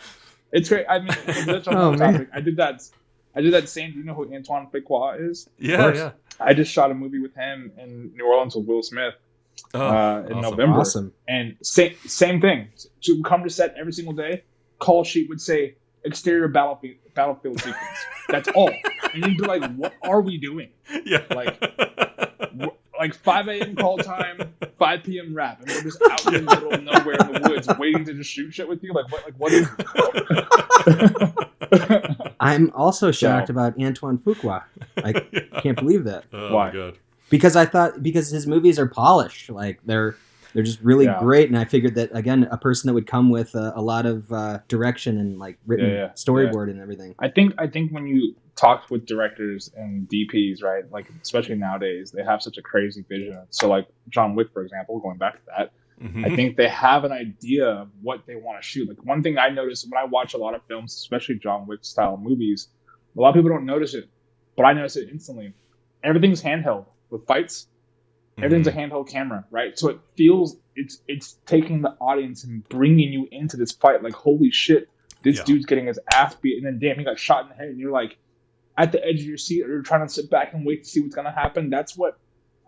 it's great. I mean, that's on Oh, the man. topic. I did that same. Do you know who Antoine Fuqua is? Yeah. I just shot a movie with him in New Orleans with Will Smith in awesome. November. Awesome. And same thing. So we come to set every single day. Call sheet would say exterior battlefield sequence. That's all. And you'd be like, what are we doing? Yeah. Like 5 a.m. call time, 5 p.m. wrap, and we're just out in the middle of nowhere in the woods, waiting to just shoot shit with you. What is this? I'm also shocked about Antoine Fuqua. I can't believe that. Oh Why? my god. Because his movies are polished. Like they're just really great, and I figured that again, a person that would come with a lot of direction and like written storyboard and everything. I think when you talk with directors and DPs, right, like especially nowadays, they have such a crazy vision. So like John Wick, for example, going back to that, I think they have an idea of what they want to shoot. Like one thing I noticed when I watch a lot of films, especially John Wick style movies, a lot of people don't notice it, but I notice it instantly. Everything's handheld with fights. Everything's a handheld camera, right? So it feels it's taking the audience and bringing you into this fight. Like, holy shit, this dude's getting his ass beat, and then damn, he got shot in the head, and you're like at the edge of your seat, or you're trying to sit back and wait to see what's gonna happen. That's what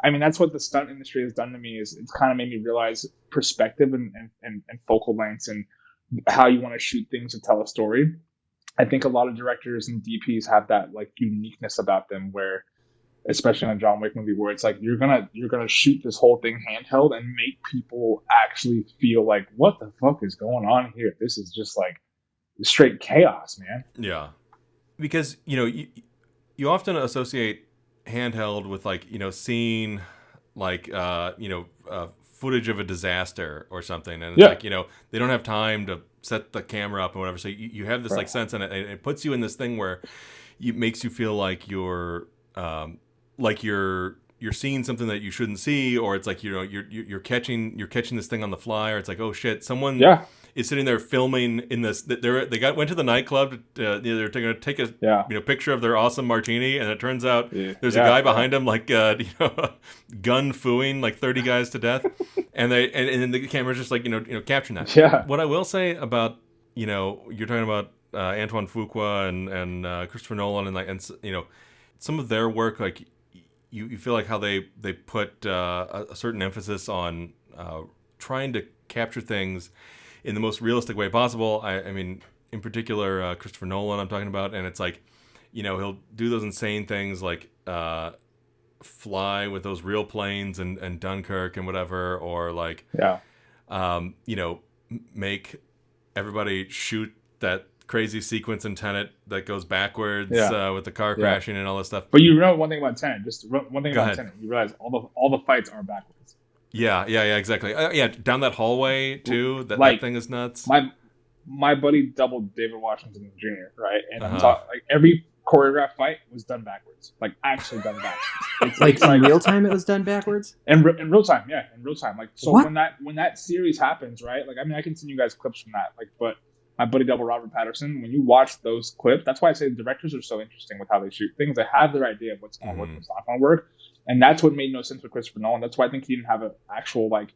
the stunt industry has done to me. Is it's kind of made me realize perspective and focal lengths and how you want to shoot things to tell a story. I think a lot of directors and DPs have that like uniqueness about them where, especially in a John Wick movie, where it's like you're gonna shoot this whole thing handheld and make people actually feel like, what the fuck is going on here? This is just like straight chaos, man. Yeah, because you often associate handheld with like seeing like footage of a disaster or something, and it's like they don't have time to set the camera up and whatever. So you have this like sense, and it puts you in this thing where it makes you feel like you're seeing something that you shouldn't see, or it's like you're catching this thing on the fly, or it's like, oh shit, someone is sitting there filming in this. Went to the nightclub. They're going to take a picture of their awesome martini, and it turns out there's a guy behind them like gun fooing like 30 guys to death, and then the camera's just like capturing that. Yeah. What I will say about you're talking about Antoine Fuqua and Christopher Nolan and some of their work, like you feel like how they put a certain emphasis on trying to capture things in the most realistic way possible. I mean, in particular, Christopher Nolan I'm talking about, and it's like, he'll do those insane things like fly with those real planes and Dunkirk and whatever, or like, make everybody shoot that crazy sequence in Tenet that goes backwards with the car crashing and all this stuff. But you know one thing about Tenet, Tenet, you realize all the fights are backwards. Yeah, exactly. Down that hallway too. That thing is nuts. My buddy doubled David Washington Jr., right? And I'm talking like every choreographed fight was done backwards, like actually done backwards. It's in real time, it was done backwards. In real time, in real time. Like so, what? when that series happens, right? Like I mean, I can send you guys clips from that. Like, but my buddy double Robert Patterson, when you watch those clips, that's why I say the directors are so interesting with how they shoot things. They have their idea of what's going to work, what's not going to work. And that's what made no sense with Christopher Nolan. That's why I think he didn't have an actual like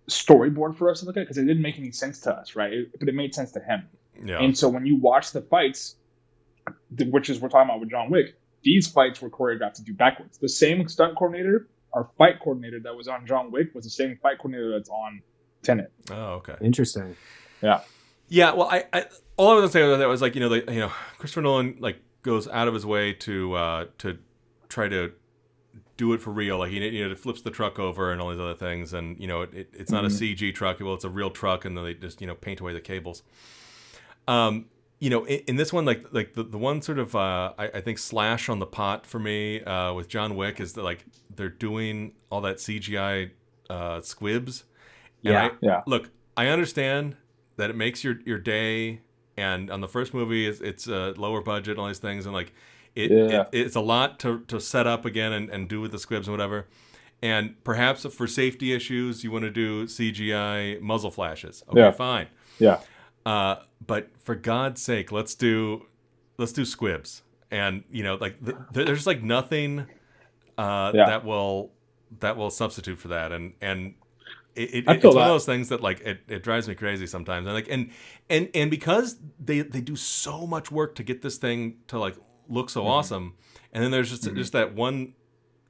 storyboard for us to look at, because it didn't make any sense to us, right? But it made sense to him. Yeah. And so when you watch the fights, which is we're talking about with John Wick, these fights were choreographed to do backwards. The same stunt coordinator or fight coordinator that was on John Wick was the same fight coordinator that's on Tenet. Oh, okay. Interesting. Yeah. Yeah. Well, I all I was gonna say about that was like Christopher Nolan like goes out of his way to try to do it for real. Like he flips the truck over and all these other things, and it's not a CG truck. Well, it's a real truck, and then they just paint away the cables. In this one, like the one sort of I think slash on the pot for me with John Wick is that like they're doing all that CGI squibs. Look, I understand that it makes your day, and on the first movie it's a lower budget and all these things, and like it's a lot to set up again and do with the squibs and whatever. And perhaps for safety issues, you want to do CGI muzzle flashes. Okay, fine. Yeah. But for God's sake, let's do squibs. And like there's like nothing that will substitute for that. And it's one of those things that like it drives me crazy sometimes. And like and because they do so much work to get this thing to like look so awesome, and then there's just that one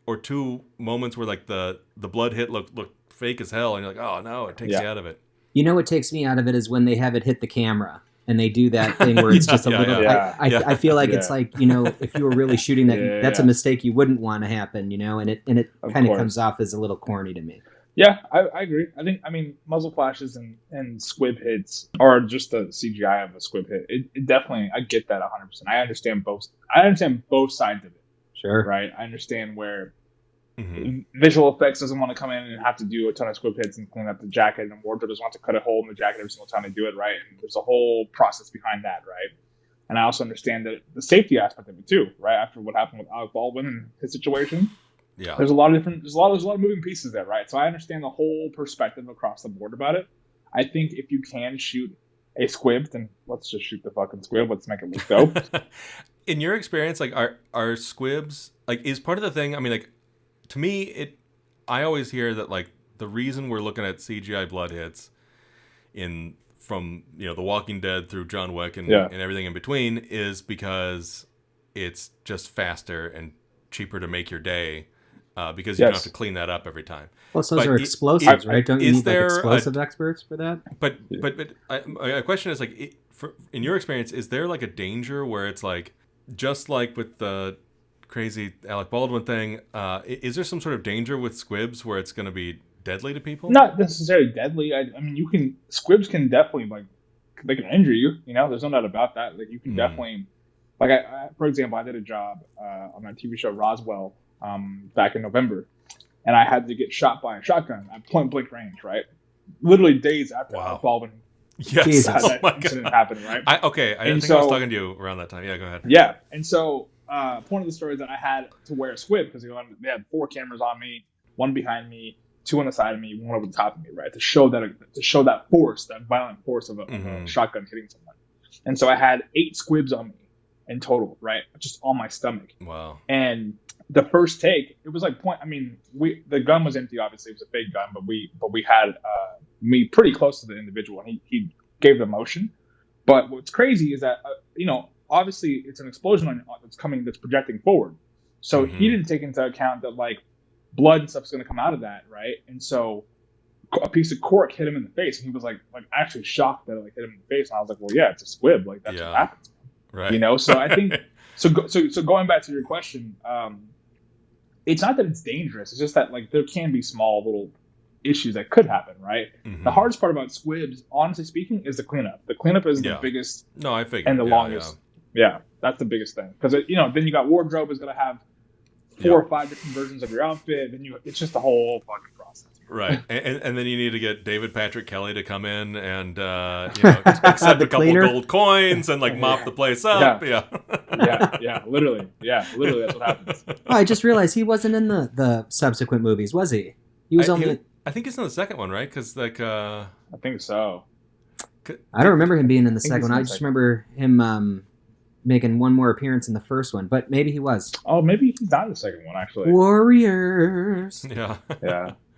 or two moments where like the blood hit look fake as hell, and you're like, oh no, it takes you out of it. What takes me out of it is when they have it hit the camera and they do that thing where it's just a little. I feel like it's like if you were really shooting that, that's a mistake you wouldn't want to happen, and it kind of comes off as a little corny to me. Yeah, I agree. I mean, muzzle flashes and squib hits, or just the CGI of a squib hit. It definitely, I get that 100%. I understand both sides of it. Sure. Right. I understand where visual effects doesn't want to come in and have to do a ton of squib hits and clean up the jacket, and wardrobe doesn't want to cut a hole in the jacket every single time they do it. Right. And there's a whole process behind that. Right. And I also understand that the safety aspect of it too. Right. After what happened with Alec Baldwin and his situation. Yeah. There's a lot of moving pieces there, right? So I understand the whole perspective across the board about it. I think if you can shoot a squib, then let's just shoot the fucking squib. Let's make it look dope. In your experience, like are squibs like is part of the thing? I mean, like to me, I always hear that like the reason we're looking at CGI blood hits from The Walking Dead through John Wick and everything in between is because it's just faster and cheaper to make your day. Because you don't have to clean that up every time. Well, those are explosives, right? Don't you need like explosive experts for that? But my question is like, in your experience, is there like a danger where it's like, just like with the crazy Alec Baldwin thing, is there some sort of danger with squibs where it's going to be deadly to people? Not necessarily deadly. I mean, squibs can definitely they can injure you. There's no doubt about that. Like you can definitely, like for example, I did a job on that TV show Roswell. Back in November, and I had to get shot by a shotgun at point blank range, right? Literally days after Alec Baldwin had that incident happened, right? I think I was talking to you around that time. Yeah, go ahead. Yeah, and so point of the story is that I had to wear a squib because they had 4 cameras on me, 1 behind me, 2 on the side of me, 1 over the top of me, right? To show that force, that violent force of a shotgun hitting someone. And so I had 8 squibs on me in total, right? Just on my stomach. Wow. And the first take, it was like the gun was empty. Obviously, it was a fake gun, but we had me pretty close to the individual, and he gave the motion. But what's crazy is that obviously it's an explosion that's projecting forward. So he didn't take into account that like blood and stuff's going to come out of that, right? And so a piece of cork hit him in the face, and he was like actually shocked that it like hit him in the face. And I was like, well, yeah, it's a squib, like that's what happens, right? So I think so going back to your question. It's not that it's dangerous. It's just that like there can be small little issues that could happen, right? The hardest part about squibs, honestly speaking, is the cleanup. The cleanup is the biggest. No, I figured. And the longest. Yeah, that's the biggest thing because then you got wardrobe is going to have 4 or 5 different versions of your outfit, and it's just a whole fucking process. Right, and then you need to get David Patrick Kelly to come in and accept a couple gold coins and like mop the place up. Yeah, literally, that's what happens. Oh, I just realized he wasn't in the subsequent movies, was he? He was only. I think he's in the second one, right? Because like I think so. I don't remember him being in the second one. I just remember him making one more appearance in the first one, but maybe he was. Oh, maybe he's not in the second one actually. Warriors. Yeah.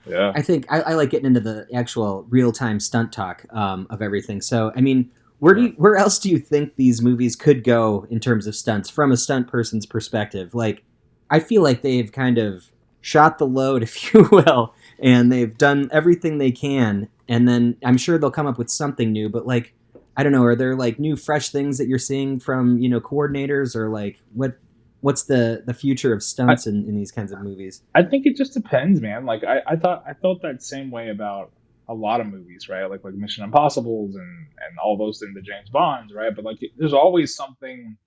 I think I like getting into the actual real-time stunt talk of everything. So, I mean, where else do you think these movies could go in terms of stunts from a stunt person's perspective? Like, I feel like they've kind of shot the load, if you will, and they've done everything they can. And then I'm sure they'll come up with something new. But, like, I don't know, are there, like, new, fresh things that you're seeing from, coordinators or, like, what's the future of stunts in these kinds of movies? I think it just depends, man. Like I felt that same way about a lot of movies, right? Like Mission Impossibles and all those things, the James Bonds, right? But like there's always something.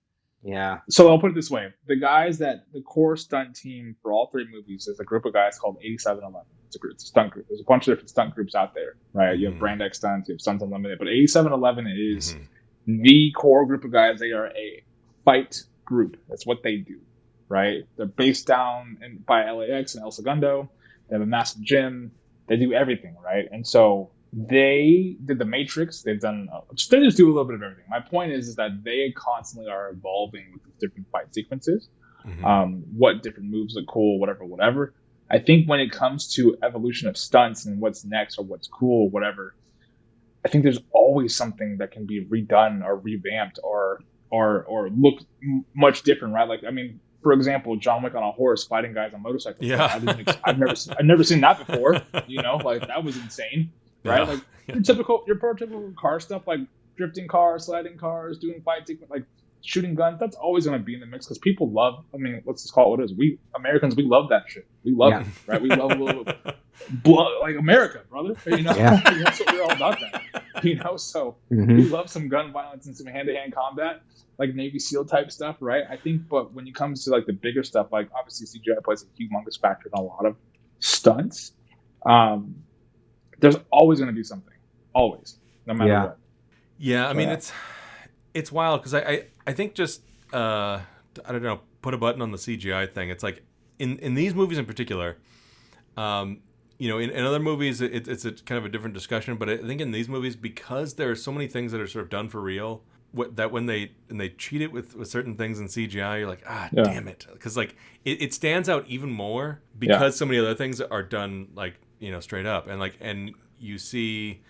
Yeah. So I'll put it this way: the core stunt team for all 3 movies is a group of guys called 8711. It's a stunt group. There's a bunch of different stunt groups out there, right? You have Brand X Stunts, you have Stunts Unlimited, but 8711 is the core group of guys. They are a fight group. That's what they do, right? They're based down by LAX and El Segundo. They have a massive gym. They do everything, right? And so they did the Matrix. They just do a little bit of everything. My point is that they constantly are evolving with different fight sequences. What different moves look cool, whatever. I think when it comes to evolution of stunts and what's next or what's cool or whatever, I think there's always something that can be redone or revamped or look much different, right? Like, I mean, for example, John Wick on a horse fighting guys on motorcycles. Yeah, I've never seen that before. You know, like that was insane, right? Like your prototypical car stuff, like drifting cars, sliding cars, doing fight sequence, like shooting guns. That's always going to be in the mix because people love. I mean, let's just call it what it is. We Americans, we love that shit. We love it, right? We love a little blood, like America, brother. You know, that's what we're all about. That, you know, so we love some gun violence and some hand-to-hand combat, like Navy SEAL type stuff, right? I think, but when it comes to like the bigger stuff, like obviously CGI plays a humongous factor in a lot of stunts. There's always going to be something, always, no matter what. Yeah, I mean it's wild because I think just I don't know, put a button on the CGI thing. It's like in these movies in particular, you know, in other movies it's a kind of a different discussion, but I think in these movies, because there are so many things that are sort of done for real, that when they cheat it with certain things in CGI, you're like, damn it, because like it stands out even more because so many other things are done like, you know, straight up, and like, and you see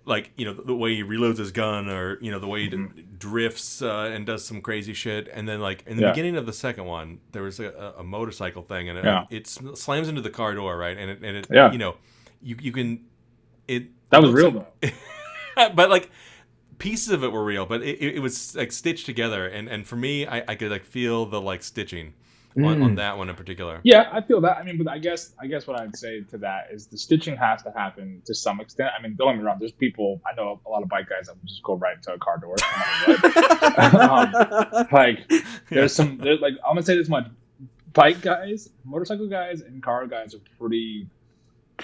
like, you know, the way he reloads his gun, or, you know, the way he drifts and does some crazy shit. And then like in the beginning of the second one, there was a motorcycle thing, and it slams into the car door, right? And it you know, you can that was real though. But like pieces of it were real, but it was like stitched together, and for me, I could like feel the like stitching on that one in particular. Yeah, I feel that. I mean, but I guess what I'd say to that is the stitching has to happen to some extent. I mean, don't get me wrong. There's people, I know a lot of bike guys that will just go right into a car door. Like there's like, I'm gonna say this much: bike guys, motorcycle guys, and car guys are pretty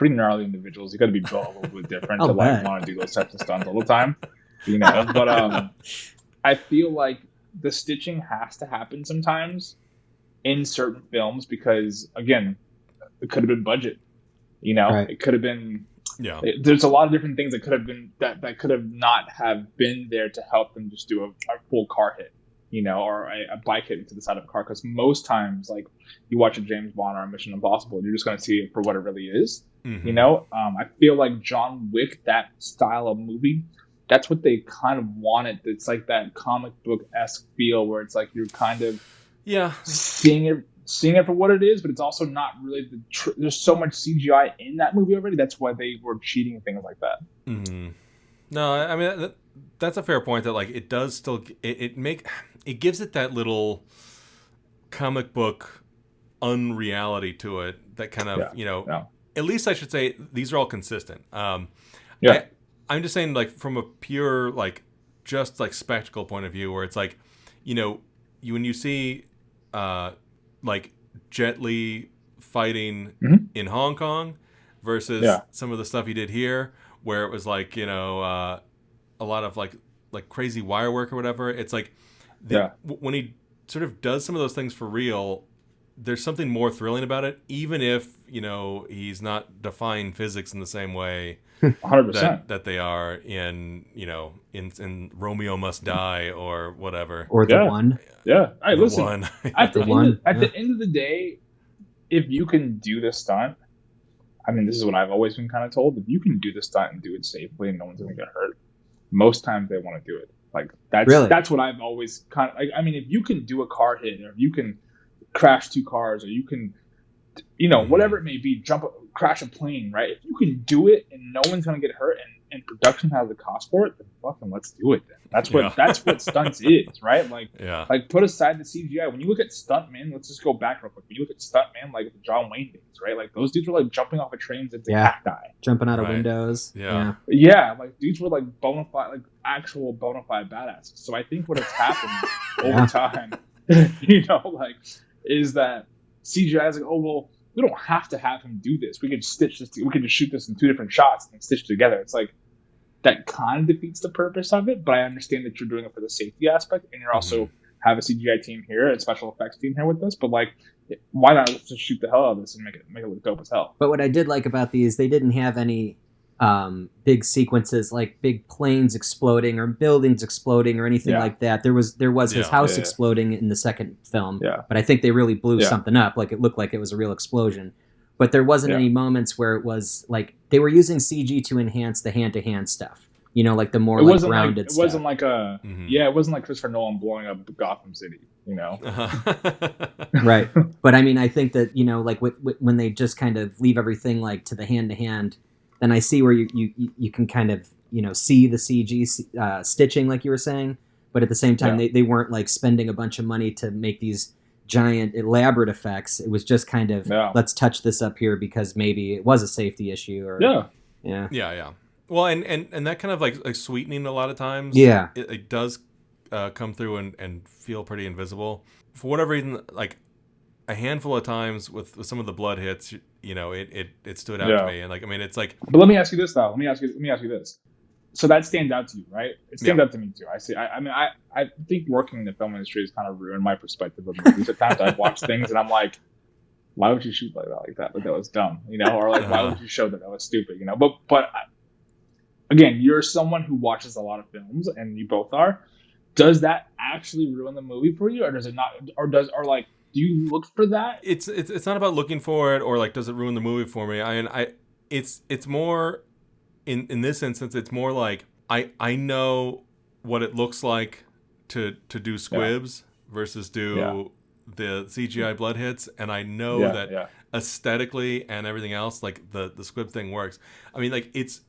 gnarly individuals. You got to be built a little bit different to like want to do those types of stunts all the time, you know. But I feel like the stitching has to happen sometimes in certain films because, again, it could have been budget, you know. It could have been there's a lot of different things that could have been that could have not have been there to help them just do a full car hit, you know, or a bike hit into the side of a car. Because most times, like, you watch a James Bond or a Mission Impossible, you're just going to see it for what it really is, you know. I feel like John Wick, that style of movie, that's what they kind of wanted. It's like that comic book-esque feel where it's like you're kind of seeing it for what it is, but it's also not really there's so much CGI in that movie already. That's why they were cheating things like that. No, I mean that's a fair point. That like it does still it gives it that little comic book unreality to it. That kind of you know. At least I should say these are all consistent. I'm just saying, like, from a pure like just like spectacle point of view, where it's like, you know, when you see like Jet Li fighting in Hong Kong versus some of the stuff he did here, where it was like, you know, a lot of like crazy wire work or whatever. It's like when he sort of does some of those things for real, there's something more thrilling about it, even if, you know, he's not defying physics in the same way 100% that they are in, you know, in Romeo Must Die or whatever. Or the one. Yeah. Hey, listen, one. at the end of the day, if you can do this stunt, I mean, this is what I've always been kind of told. If you can do the stunt and do it safely and no one's going to get hurt, most times they want to do it. Like, that's what I've always kind of, I mean, if you can do a car hit, or if you can crash two cars, or you can, you know, whatever it may be, crash a plane, right? If you can do it and no one's going to get hurt, and production has the cost for it, then fucking let's do it then. That's what stunts is, right? Like, like put aside the CGI. When you look at stuntmen, let's just go back real quick. When you look at stuntmen, like the John Wayne days, right? Like those dudes were like jumping off of trains into cacti, jumping out of windows. Like dudes were like actual bona fide badasses. So I think what has happened over time, you know, like, is that CGI is like, oh well, we don't have to have him do this. We could stitch this. We could just shoot this in two different shots and stitch it together. It's like that kind of defeats the purpose of it. But I understand that you're doing it for the safety aspect, and you're also have a CGI team here, a special effects team here with this, but like, why not just shoot the hell out of this and make it look dope as hell? But what I did like about these, they didn't have any big sequences like big planes exploding or buildings exploding or anything like that. There was his house exploding in the second film, but I think they really blew something up. Like it looked like it was a real explosion. But there wasn't any moments where it was like they were using CG to enhance the hand-to-hand stuff. You know, like the more like grounded stuff. It wasn't like it wasn't like Christopher Nolan blowing up Gotham City, you know? Right. But I mean, I think that, you know, like when they just kind of leave everything like to the hand-to-hand, then I see where you can kind of, you know, see the CG stitching like you were saying. But at the same time, they weren't like spending a bunch of money to make these giant elaborate effects. It was just kind of let's touch this up here because maybe it was a safety issue or yeah. Well, and that kind of like sweetening a lot of times, it does come through and feel pretty invisible for whatever reason. Like a handful of times with some of the blood hits, you know, it stood out to me. And like, I mean, it's like. But let me ask you this though. Let me ask you this. So that stands out to you, right? It stands out to me too. I think working in the film industry has kind of ruined my perspective of movies. At times I've watched things and I'm like, why would you shoot like that? Like that was dumb, you know? Or like, why would you show that was stupid, you know? But again, you're someone who watches a lot of films, and you both are. Does that actually ruin the movie for you, or does it not? Or do you look for that? It's not about looking for it, or like does it ruin the movie for me? It's more. In this instance, it's more like I know what it looks like to do squibs versus do the CGI blood hits, and I know that aesthetically and everything else, like the squib thing works. I mean, like it's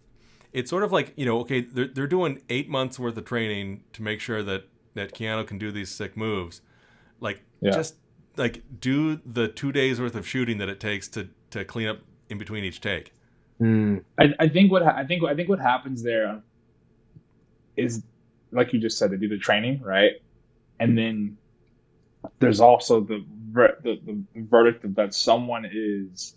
sort of like, you know, okay, they're doing 8 months worth of training to make sure that Keanu can do these sick moves, like just like do the 2 days worth of shooting that it takes to clean up in between each take. I think what happens there is, like you just said, they do the training, right? And then there's also the verdict that someone is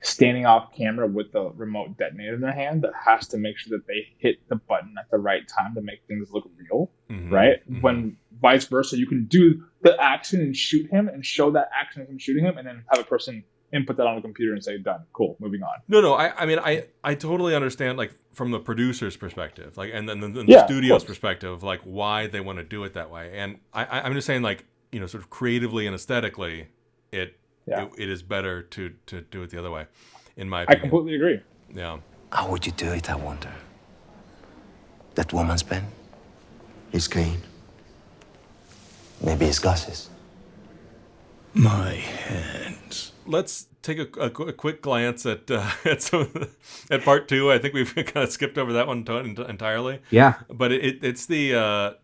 standing off camera with the remote detonator in their hand that has to make sure that they hit the button at the right time to make things look real, right? When vice versa, you can do the action and shoot him and show that action of him shooting him, and then have a person input that on the computer and say, done, cool, moving on. No, I mean, I totally understand, like, from the producer's perspective, like, and then the studio's perspective, like, why they want to do it that way. And I'm just saying, like, you know, sort of creatively and aesthetically, it is better to do it the other way, in my opinion. I completely agree. Yeah. How would you do it, I wonder? That woman's pen? His cane? Maybe his glasses? My hands. Let's take a quick glance at at part 2. I think we've kind of skipped over that one entirely. Yeah. But it's the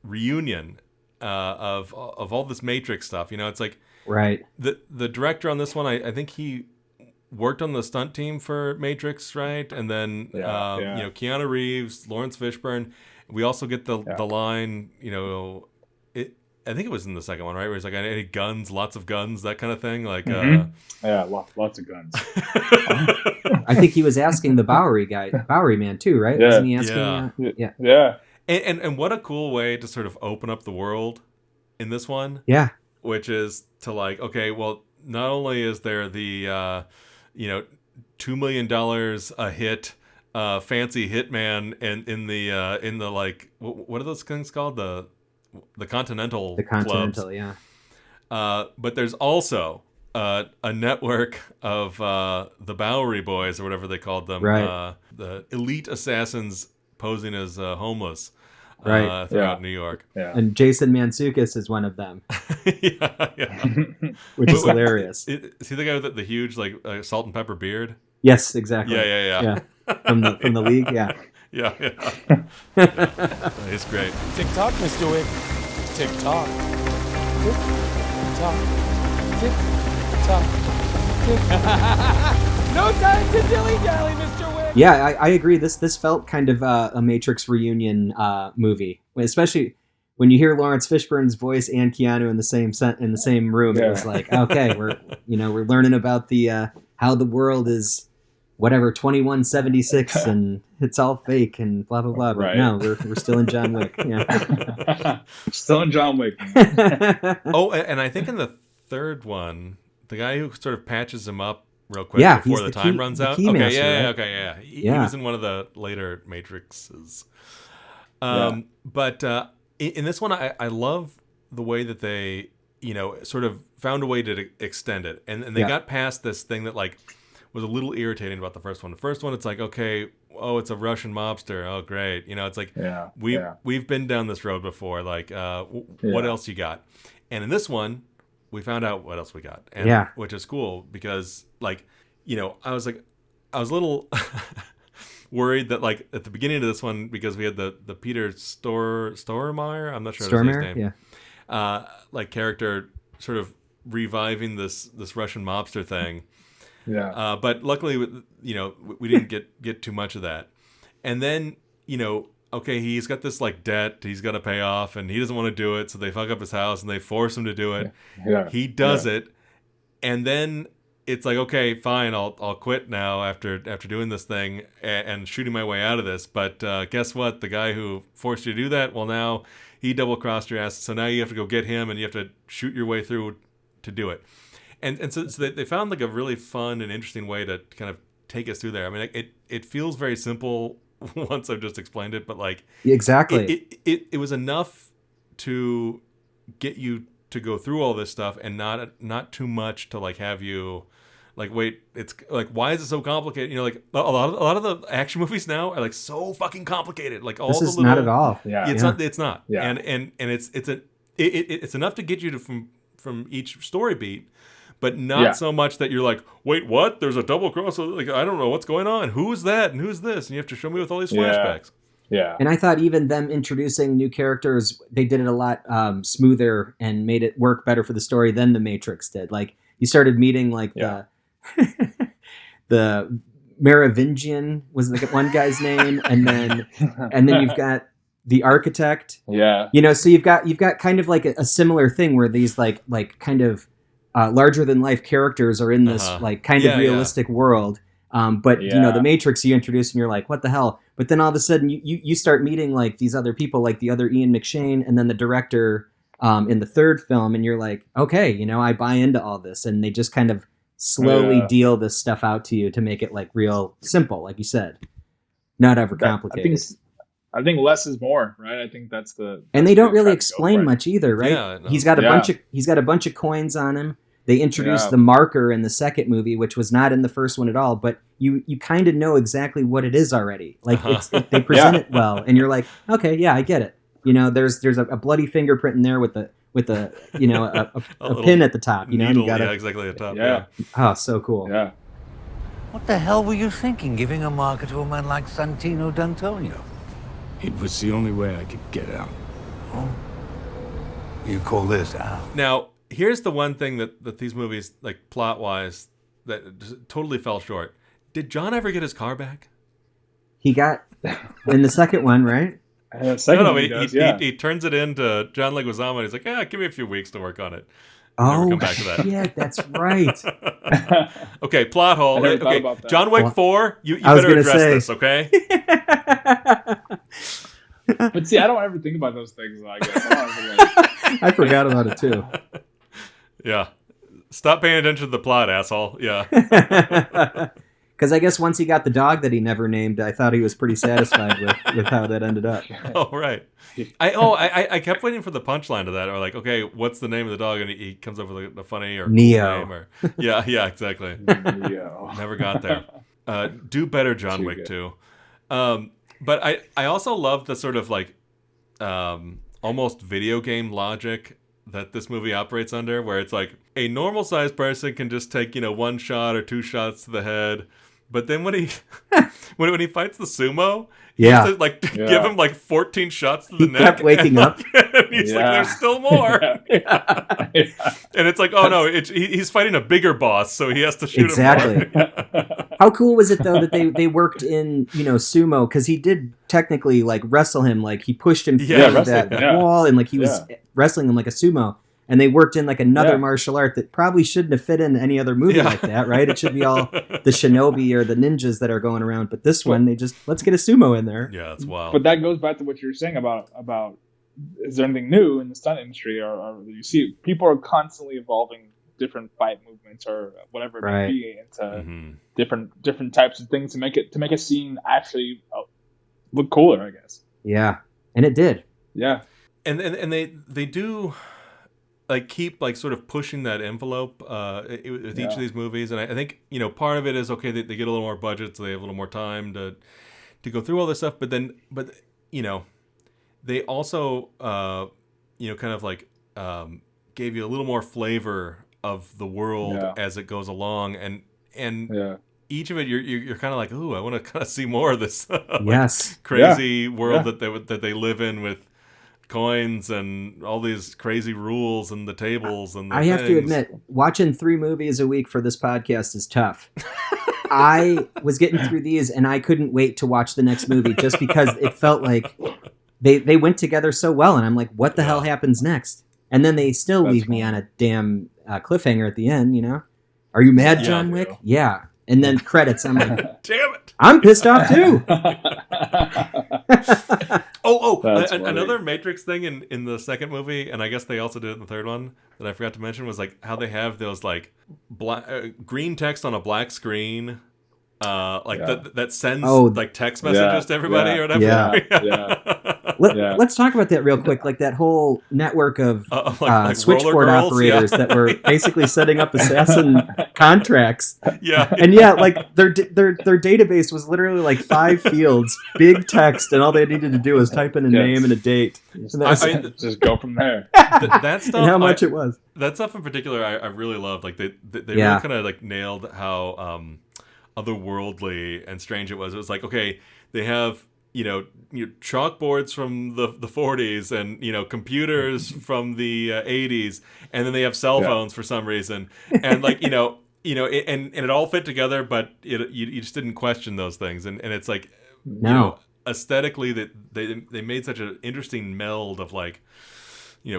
reunion of all this Matrix stuff. You know, it's like the director on this one. I think he worked on the stunt team for Matrix, right? And then you know, Keanu Reeves, Lawrence Fishburne. We also get the line, you know. I think it was in the second one, right? Where he's like, any guns, lots of guns, that kind of thing. Like, lots of guns. I think he was asking the Bowery man too, right? Wasn't he asking? Yeah. And what a cool way to sort of open up the world in this one. Yeah. Which is to like, okay, well, not only is there the, you know, $2 million a hit, fancy hitman in the like, what are those things called? The Continental clubs. Yeah. But there's also a network of the Bowery Boys, or whatever they called them. Right. The elite assassins posing as homeless throughout New York. Yeah. And Jason Mantzoukas is one of them. Which is hilarious. See the guy with the huge like salt and pepper beard? Yes, exactly. Yeah. From the league, yeah. Yeah. It's great. Tick tock, Mr. Wick. Tick tock. Tick tock. Tick tock. Tick. No time to dilly-dally, Mr. Wick. Yeah, I agree. This felt kind of a Matrix reunion movie, especially when you hear Lawrence Fishburne's voice and Keanu in the same room. It was like, okay, we're learning about the how the world is whatever 2176 and it's all fake and blah blah blah. But Right. no, we're still in John Wick. Yeah. Still in John Wick. Oh, and I think in the third one, the guy who sort of patches him up real quick Yeah, before he's the the time key- runs the out. key Okay, master, yeah, right? okay, yeah. He Yeah. was in one of the later Matrixes. But in this one, I love the way that they, sort of found a way to extend it. And they got past this thing that, like, was a little irritating about the first one. The first one, it's like, okay, it's a Russian mobster. Oh, great. It's like, we've been down this road before. Like, what else you got? And in this one, we found out what else we got. And, which is cool because, like, I was a little worried that, like, at the beginning of this one, because we had the Peter Stormare, I'm not sure that's his name. Yeah. Like, character sort of reviving this Russian mobster thing. Yeah. But luckily, we didn't get too much of that. And then, okay, he's got this, like, debt he's got to pay off, and he doesn't want to do it, so they fuck up his house, and they force him to do it. Yeah. He does it, and then it's like, okay, fine, I'll quit now after doing this thing and shooting my way out of this. But guess what? The guy who forced you to do that, well, now he double-crossed your ass, so now you have to go get him, and you have to shoot your way through to do it. And so they found, like, a really fun and interesting way to kind of take us through there. I mean, it feels very simple once I've just explained it, but, like, Exactly. It was enough to get you to go through all this stuff and not too much to, like, have you, like, wait, it's like, why is it so complicated? Like, a lot of the action movies now are, like, so fucking complicated. Like, all This the is little, not at all. Yeah. It's not. Yeah. And it's enough to get you to from each story beat, but not so much that you're like, wait, what? There's a double cross. Like, I don't know what's going on. Who's that? And who's this? And you have to show me with all these flashbacks. Yeah. And I thought even them introducing new characters, they did it a lot smoother and made it work better for the story than The Matrix did. Like, you started meeting, like, the Merovingian was the one guy's name, and then you've got the architect. Yeah. So you've got kind of like a similar thing where these like kind of larger than life characters are in this like kind of realistic world. But The Matrix you introduce and you're like, what the hell? But then all of a sudden you start meeting, like, these other people, like the other Ian McShane, and then the director in the third film, and you're like, okay, I buy into all this, and they just kind of slowly deal this stuff out to you to make it, like, real simple, like you said, not ever complicated. I think less is more, right? I think that's the. And they don't really explain much either, right? Yeah, no. He's got a bunch of coins on him. They introduced the marker in the second movie, which was not in the first one at all, but you kind of know exactly what it is already. Like, they present it well, and you're like, okay, yeah, I get it. There's a bloody fingerprint in there with a a pin at the top. Needle, and you gotta, exactly at the top. Yeah. Oh, so cool. Yeah. What the hell were you thinking, giving a marker to a man like Santino D'Antonio? It was the only way I could get out. Oh. You call this out? Now, here's the one thing that these movies, like, plot-wise, that just totally fell short. Did John ever get his car back? He got in the second one, right? He turns it into John Leguizamo, and he's like, give me a few weeks to work on it. Oh, come back to that. Yeah, that's right. Okay, plot hole. Okay, John Wick 4, you I was better gonna address say. this, okay? But see, I don't ever think about those things. I guess. I forgot about it too. Yeah. Stop paying attention to the plot, asshole. Yeah. Because I guess once he got the dog that he never named, I thought he was pretty satisfied with how that ended up. Oh, right. I kept waiting for the punchline to that. Or like, okay, what's the name of the dog? And he comes up with a funny or Neo. Cool name. Yeah, exactly. Neo. Never got there. Do better, John Wick 2. But I also love the sort of like almost video game logic that this movie operates under, where it's like a normal sized person can just take, one shot or two shots to the head. But then when he when he fights the sumo, he has to give him like 14 shots to the neck. He kept waking up. And he's like, there's still more. And it's like, oh no, he's fighting a bigger boss, so he has to shoot him more. How cool was it though that they worked in, sumo, because he did technically like wrestle him, like he pushed him through that wall, and like he was wrestling him like a sumo. and they worked in like another Yeah. martial art that probably shouldn't have fit in any other movie like that, right? It should be all the shinobi or the ninjas that are going around, but this one, they just, let's get a sumo in there. Yeah, that's wild. But that goes back to what you were saying about is there anything new in the stunt industry, or you see people are constantly evolving different fight movements or whatever it Right. may be into different types of things to make a scene actually look cooler, I guess. Yeah, and it did. Yeah, and they do like keep like sort of pushing that envelope with each of these movies, and I think part of it is okay, they get a little more budget, so they have a little more time to go through all this stuff, but they also kind of like gave you a little more flavor of the world as it goes along, and each of it you're kind of like, ooh, I want to kind of see more of this Yes. crazy world that they live in with coins and all these crazy rules and the tables and the I have to things. admit, watching 3 movies a week for this podcast is tough. I was getting through these and I couldn't wait to watch the next movie just because it felt like they went together so well, and I'm like, what the hell happens next? And then they still leave me on a damn cliffhanger at the end, Are you mad, John Wick? Yeah. And then credits, I'm like, damn it, I'm pissed off too. Another Matrix thing in the second movie, and I guess they also did it in the third one that I forgot to mention, was like how they have those like green text on a black screen, that sends like text messages to everybody or whatever. Let's talk about that real quick. Like that whole network of like switchboard girls, operators that were basically setting up assassin contracts. Yeah, and like their database was literally like 5 fields, big text, and all they needed to do was type in a name and a date. Just go from there. That stuff, and how much it was. That stuff in particular, I really loved. Like they really kind of like nailed how otherworldly and strange it was. It was like, okay, they have chalkboards from the 40s and computers from the 80s, and then they have cell phones for some reason, and like and it all fit together, but you just didn't question those things, and it's like aesthetically that they made such an interesting meld of like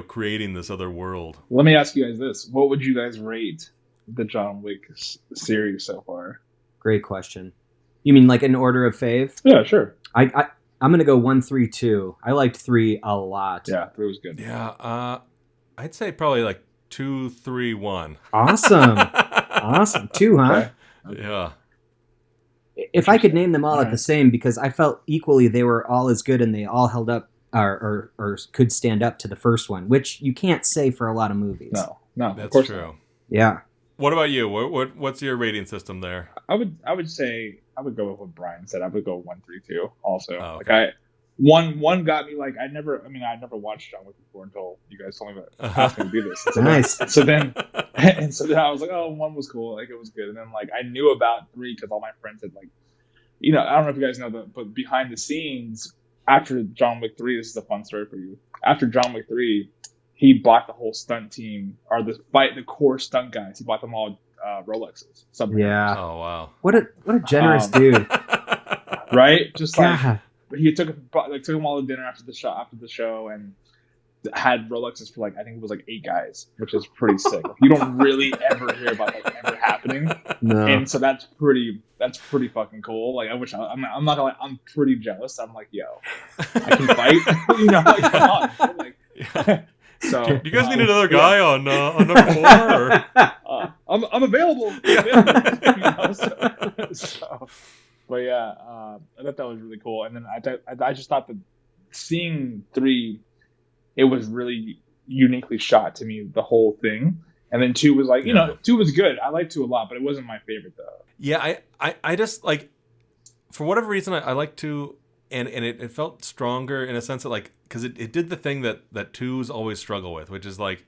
creating this other world. Let me ask you guys this: what would you guys rate the John Wick series so far? Great question. You mean like in order of fave? Yeah, sure. I'm gonna go 1, 3, 2. I liked 3 a lot. Yeah, 3 was good. Yeah, I'd say probably like 2, 3, 1. Awesome, awesome. 2, huh? Okay. Yeah. If I could name them all at the same, because I felt equally they were all as good and they all held up or could stand up to the first one, which you can't say for a lot of movies. No, that's of course true. Not. Yeah. What about you? What's your rating system there? I would say I would go with what Brian said. I would go 1, 3, 2 also. Oh, okay. Like one got me like I never watched John Wick before until you guys told me asked me to do this. So nice. So then I was like, oh, 1 was cool, like it was good, and then like I knew about 3 because all my friends had like, I don't know if you guys know but behind the scenes after John Wick 3, this is a fun story for you. After John Wick 3, he bought the whole stunt team, or the core stunt guys. He bought them all Rolexes. Yeah. Oh wow. What a generous dude. Right? Just like God. he took them all to dinner after the show, and had Rolexes for like I think it was like 8 guys, which is pretty sick. You don't really ever hear about that ever happening. No. And so that's pretty fucking cool. Like I wish I'm not gonna lie, I'm pretty jealous. I'm like, yo, I can fight. Like come on. Like, so you guys need another guy on number 4? Or? I'm available. But yeah, I thought that was really cool. And then I just thought that seeing 3, it was really uniquely shot to me, the whole thing. And then 2 was like, 2 was good. I liked 2 a lot, but it wasn't my favorite though. Yeah, I just like, for whatever reason, I like 2, and it felt stronger in a sense that like, because it did the thing that 2s always struggle with, which is like,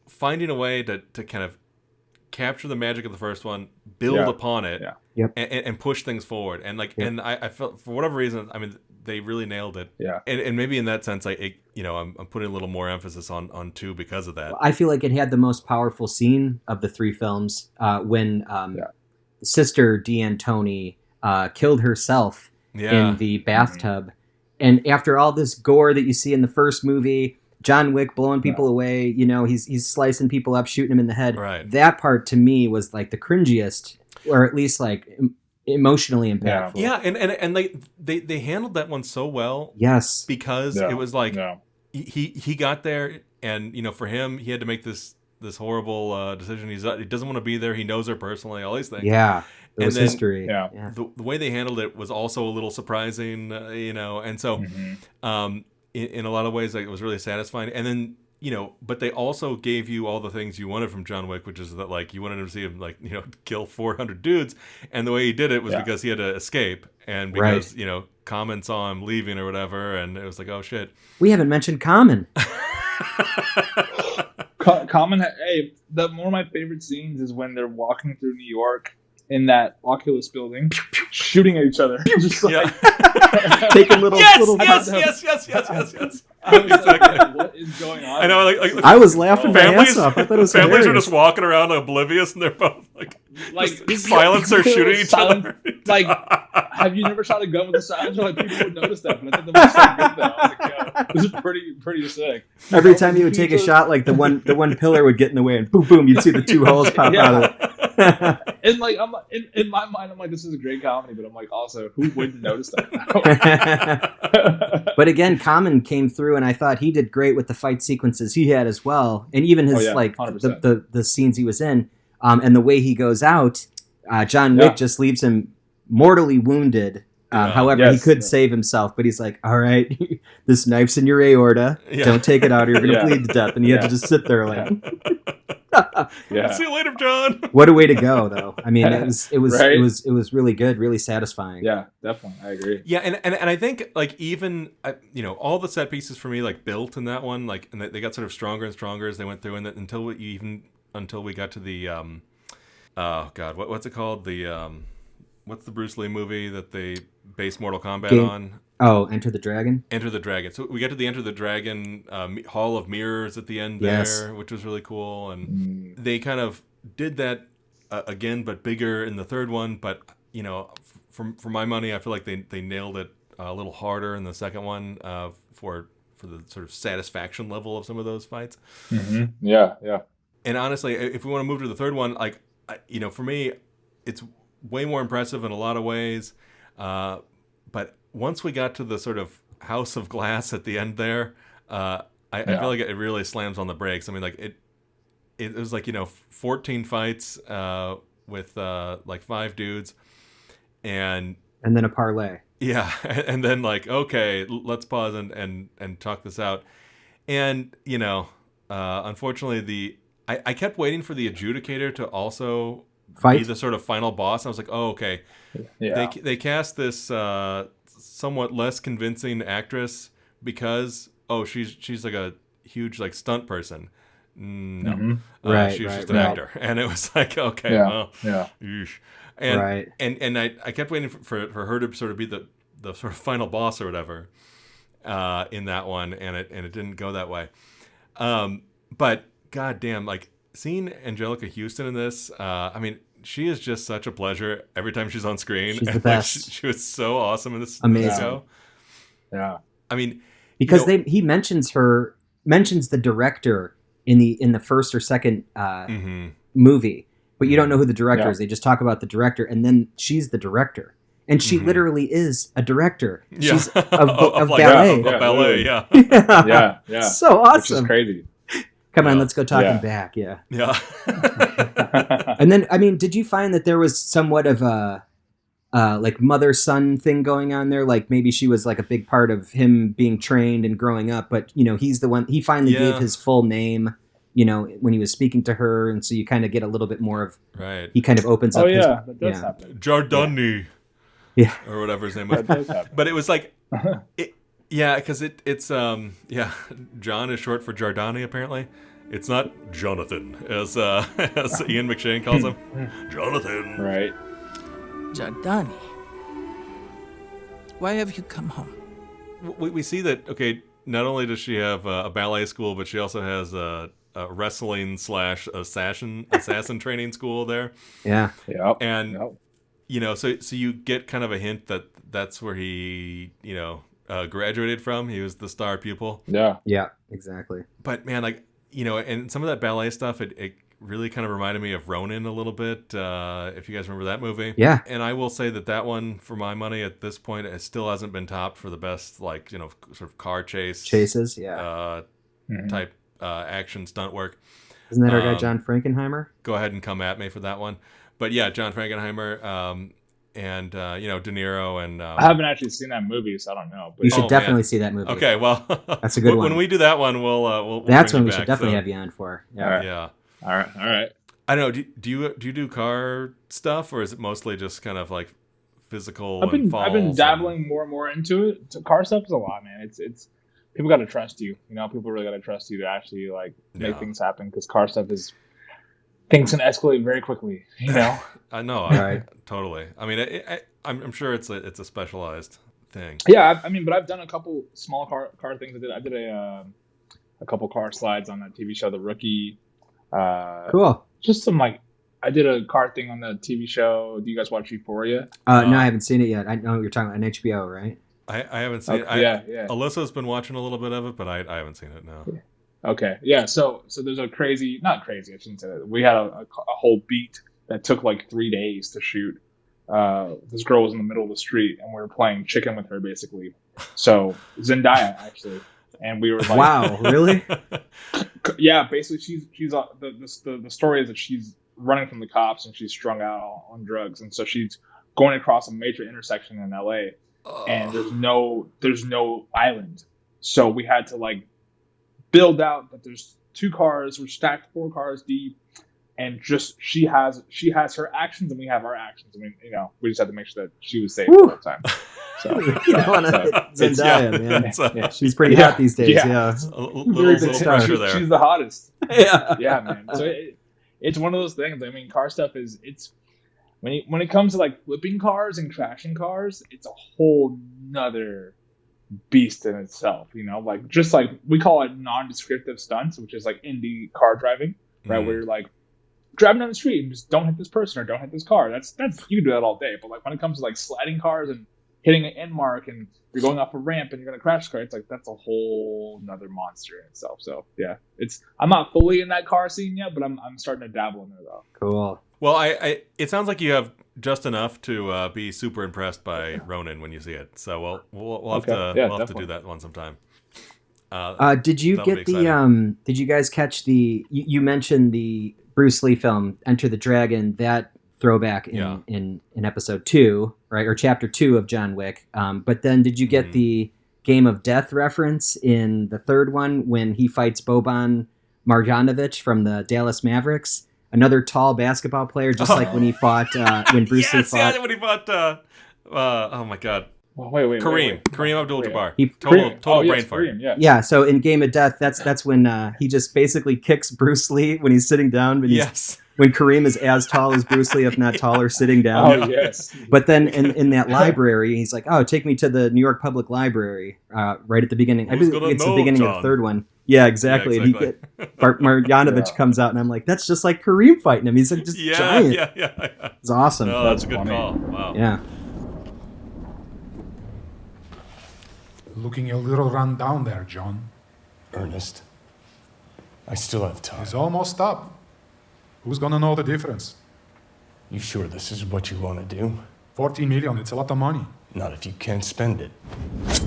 finding a way to kind of capture the magic of the first one, build upon it, and push things forward. And like, and I felt for whatever reason, I mean, they really nailed it. Yeah. And maybe in that sense, I'm putting a little more emphasis on 2 because of that. I feel like it had the most powerful scene of the 3 films when Sister Deanne Tony killed herself in the bathtub. And after all this gore that you see in the first movie, John Wick blowing people away. You know, he's slicing people up, shooting them in the head. Right. That part to me was like the cringiest, or at least like emotionally impactful. Yeah, and they handled that one so well. Yes, because it was like he got there, and you know, for him, he had to make this horrible decision. He doesn't want to be there. He knows her personally. All these things. Yeah. There was then, history. Yeah. The way they handled it was also a little surprising, you know, and so in a lot of ways, like, it was really satisfying. And then, you know, but they also gave you all the things you wanted from John Wick, which is that, like, you wanted to see him, like, you know, kill 400 dudes, and the way he did it was because he had to escape, and because you know, Common saw him leaving or whatever, and it was like, oh shit. We haven't mentioned Common. Common. Hey, one of my favorite scenes is when they're walking through New York in that Oculus building, shooting at each other, just like taking little. Yes. I was like, what is going on? I know, like I was laughing my ass off. I thought it was families hilarious. are just walking around oblivious, and they're both like silence are shooting each other. Like, have you never shot a gun with a silencer? Like, people would notice that, but I thought that was so good though. I was like, yeah, this is pretty sick. Every time you would take a shot, like the one pillar would get in the way, and boom, boom, you'd see the two holes pop out of it. And like, I'm in my mind, I'm like, this is a great comedy, but I'm like, also, who wouldn't notice that? But again, Common came through, and I thought he did great with the fight sequences he had as well, and even his like 100%. the scenes he was in, and the way he goes out. John Wick just leaves him mortally wounded. However, he could save himself, but he's like, all right, this knife's in your aorta. Don't take it out or you're going to bleed to death. And he had to just sit there like, see you later, John. What a way to go, though. I mean, it was really good, really satisfying. Yeah, definitely. I agree. Yeah. And I think, like, even, you know, all the set pieces for me, like, built in that one, like, and they got sort of stronger and stronger as they went through, and until we got to the, oh God, what's it called? What's the Bruce Lee movie that they base Mortal Kombat on? Oh, Enter the Dragon? Enter the Dragon. So we got to the Enter the Dragon Hall of Mirrors at the end there, which was really cool. And they kind of did that again, but bigger in the third one. But, you know, for my money, I feel like they nailed it a little harder in the second one for the sort of satisfaction level of some of those fights. Mm-hmm. Yeah. And honestly, if we want to move to the third one, like, you know, for me, it's way more impressive in a lot of ways, but once we got to the sort of House of Glass at the end there, I feel like it really slams on the brakes. I mean, like it was like, you know, 14 fights with like 5 dudes, and then a parlay. Yeah, and then like, okay, let's pause and talk this out. And you know, unfortunately, I kept waiting for the adjudicator to also be the sort of final boss. I was like, oh, okay. Yeah. They cast this somewhat less convincing actress because she's like a huge like stunt person. No, she's just an actor, and it was like, okay, eesh. And I kept waiting for her to sort of be the sort of final boss or whatever in that one, and it didn't go that way. But goddamn, like seeing Angelica Houston in this, I mean, she is just such a pleasure every time she's on screen. She's the best. Like, she was so awesome in this. Amazing. Show. Yeah. I mean, because he mentions the director in the first or second movie, but you don't know who the director is. They just talk about the director, and then she's the director. And she literally is a director. Yeah. She's of ballet. Of ballet, yeah. Yeah. So awesome. Which is crazy. Come on, let's go talking back. Yeah. And then, I mean, did you find that there was somewhat of a like mother-son thing going on there? Like maybe she was like a big part of him being trained and growing up, but you know, he's the one, he finally gave his full name, you know, when he was speaking to her. And so you kind of get a little bit more of, he kind of opens up. That does happen. Jardani. Yeah. Or whatever his name was. But it was like, because it's John is short for Jardani apparently. It's not Jonathan, as Ian McShane calls him. Jonathan. Right. Jardani. Why have you come home? We see that, okay, not only does she have a ballet school, but she also has a wrestling / assassin training school there. Yeah. And, you know, so you get kind of a hint that that's where he, you know, graduated from. He was the star pupil. Yeah, exactly. But man, like, and some of that ballet stuff, it really kind of reminded me of Ronin a little bit, if you guys remember that movie. Yeah. And I will say that one, for my money at this point, it still hasn't been topped for the best, like, sort of car chases, type action stunt work. Isn't that our guy John Frankenheimer? Go ahead and come at me for that one. But yeah, John Frankenheimer, and De Niro, and I haven't actually seen that movie, so I don't know. But you should definitely see that movie. Okay, well, that's a good one. When we do that one, we'll that's bring when we back, should definitely have you on for. Yeah. Yeah. All right. I don't know. Do you do car stuff, or is it mostly just kind of like physical? I've been falls dabbling more and more into it. Car stuff is a lot, man. It's people got to trust you. People really got to trust you to actually like make things happen, because car stuff is things can escalate very quickly. I know. Right. Totally. I mean, I'm sure it's a specialized thing. Yeah, but I've done a couple small car things. I did a couple car slides on that TV show, The Rookie. Cool. Just some I did a car thing on the TV show. Do you guys watch Euphoria? No, I haven't seen it yet. I know you're talking about on HBO, right? I haven't seen it. Yeah. Alyssa's been watching a little bit of it, but I haven't seen it. No. Okay. Yeah. So there's not crazy. I shouldn't say that. We had a whole beat that took like 3 days to shoot. This girl was in the middle of the street, and we were playing chicken with her, basically. So Zendaya, actually, and we were like, "Wow, really?" Yeah. Basically, she's the story is that she's running from the cops and she's strung out on drugs, and so she's going across a major intersection in LA, and there's no island, so we had to build out that there's 2 cars, we're stacked 4 cars deep, and just she has her actions and we have our actions. I mean, we just had to make sure that she was safe all the time. So Zendaya, man. She's pretty hot these days. Yeah. A little pressure there. She's the hottest. Yeah, man. So it's one of those things. I mean, car stuff it's when it comes to flipping cars and crashing cars, it's a whole nother beast in itself. Just we call it non-descriptive stunts, which is indie car driving, right? Where you're driving down the street and just don't hit this person or don't hit this car. That's you can do that all day. But when it comes to sliding cars and hitting an end mark and you're going off a ramp and you're gonna crash the car, it's that's a whole nother monster in itself. So yeah, I'm not fully in that car scene yet, but I'm starting to dabble in there though. Cool. Well, it sounds like you have just enough to be super impressed by Ronin when you see it. So we'll have to do that one sometime. Did you get the did you guys catch you mentioned the Bruce Lee film Enter the Dragon, that throwback in episode 2, right, or chapter 2 of John Wick, but then did you get the Game of Death reference in the 3rd one when he fights Boban Marjanovic from the Dallas Mavericks, another tall basketball player, just like when he fought when Bruce Lee fought. Yeah, when he fought oh my god. Well, wait. Kareem Abdul-Jabbar. Total brain fart. Kareem, yeah. So in Game of Death, that's when he just basically kicks Bruce Lee when he's sitting down. When when Kareem is as tall as Bruce Lee, if not taller, sitting down. Oh yes. But then in that library, he's like, "Oh, take me to the New York Public Library." Right at the beginning, I believe it's the beginning of the 3rd one. Yeah, exactly. And Marjanovic comes out, and I'm like, "That's just like Kareem fighting him. He's just giant." Yeah. It's awesome. No, that's a good call. Wow. Yeah. Looking a little run down there, John. Ernest, I still have time. It's almost up. Who's gonna know the difference? You sure this is what you want to do? 40 million, it's a lot of money. Not if you can't spend it.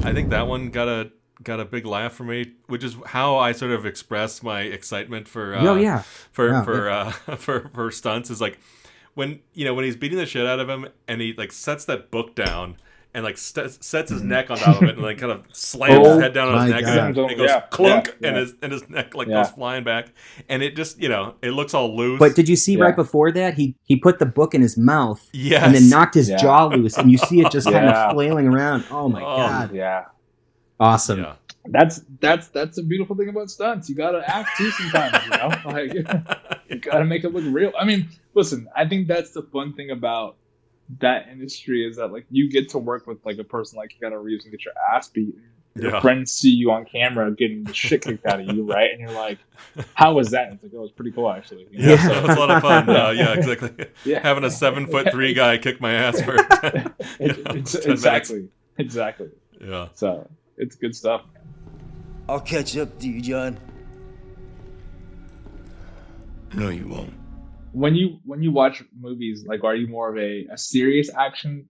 I think that one got a big laugh for me, which is how I sort of express my excitement for for stunts. Is when he's beating the shit out of him and he sets that book down and sets his neck on top of it and kind of slams his head down on his neck and it goes clunk and his neck goes flying back, and it just it looks all loose. But did you see right before that he put the book in his mouth and then knocked his jaw loose, and you see it just kind of flailing around. Oh my god. Yeah. Awesome. Yeah. That's a beautiful thing about stunts. You gotta act too sometimes, you gotta make it look real. I mean, listen, I think that's the fun thing about that industry is that you get to work with a person like Keanu Reeves and get your ass beaten. Your friends see you on camera getting the shit kicked out of you, right? And you're like, "How was that?" And it's it was pretty cool, actually. So it was a lot of fun. Exactly. Having a 7'3" guy kick my ass for 10 exactly. minutes. Yeah. So it's good stuff. I'll catch up to you, John. No, you won't. When you watch movies, like, are you more of a serious action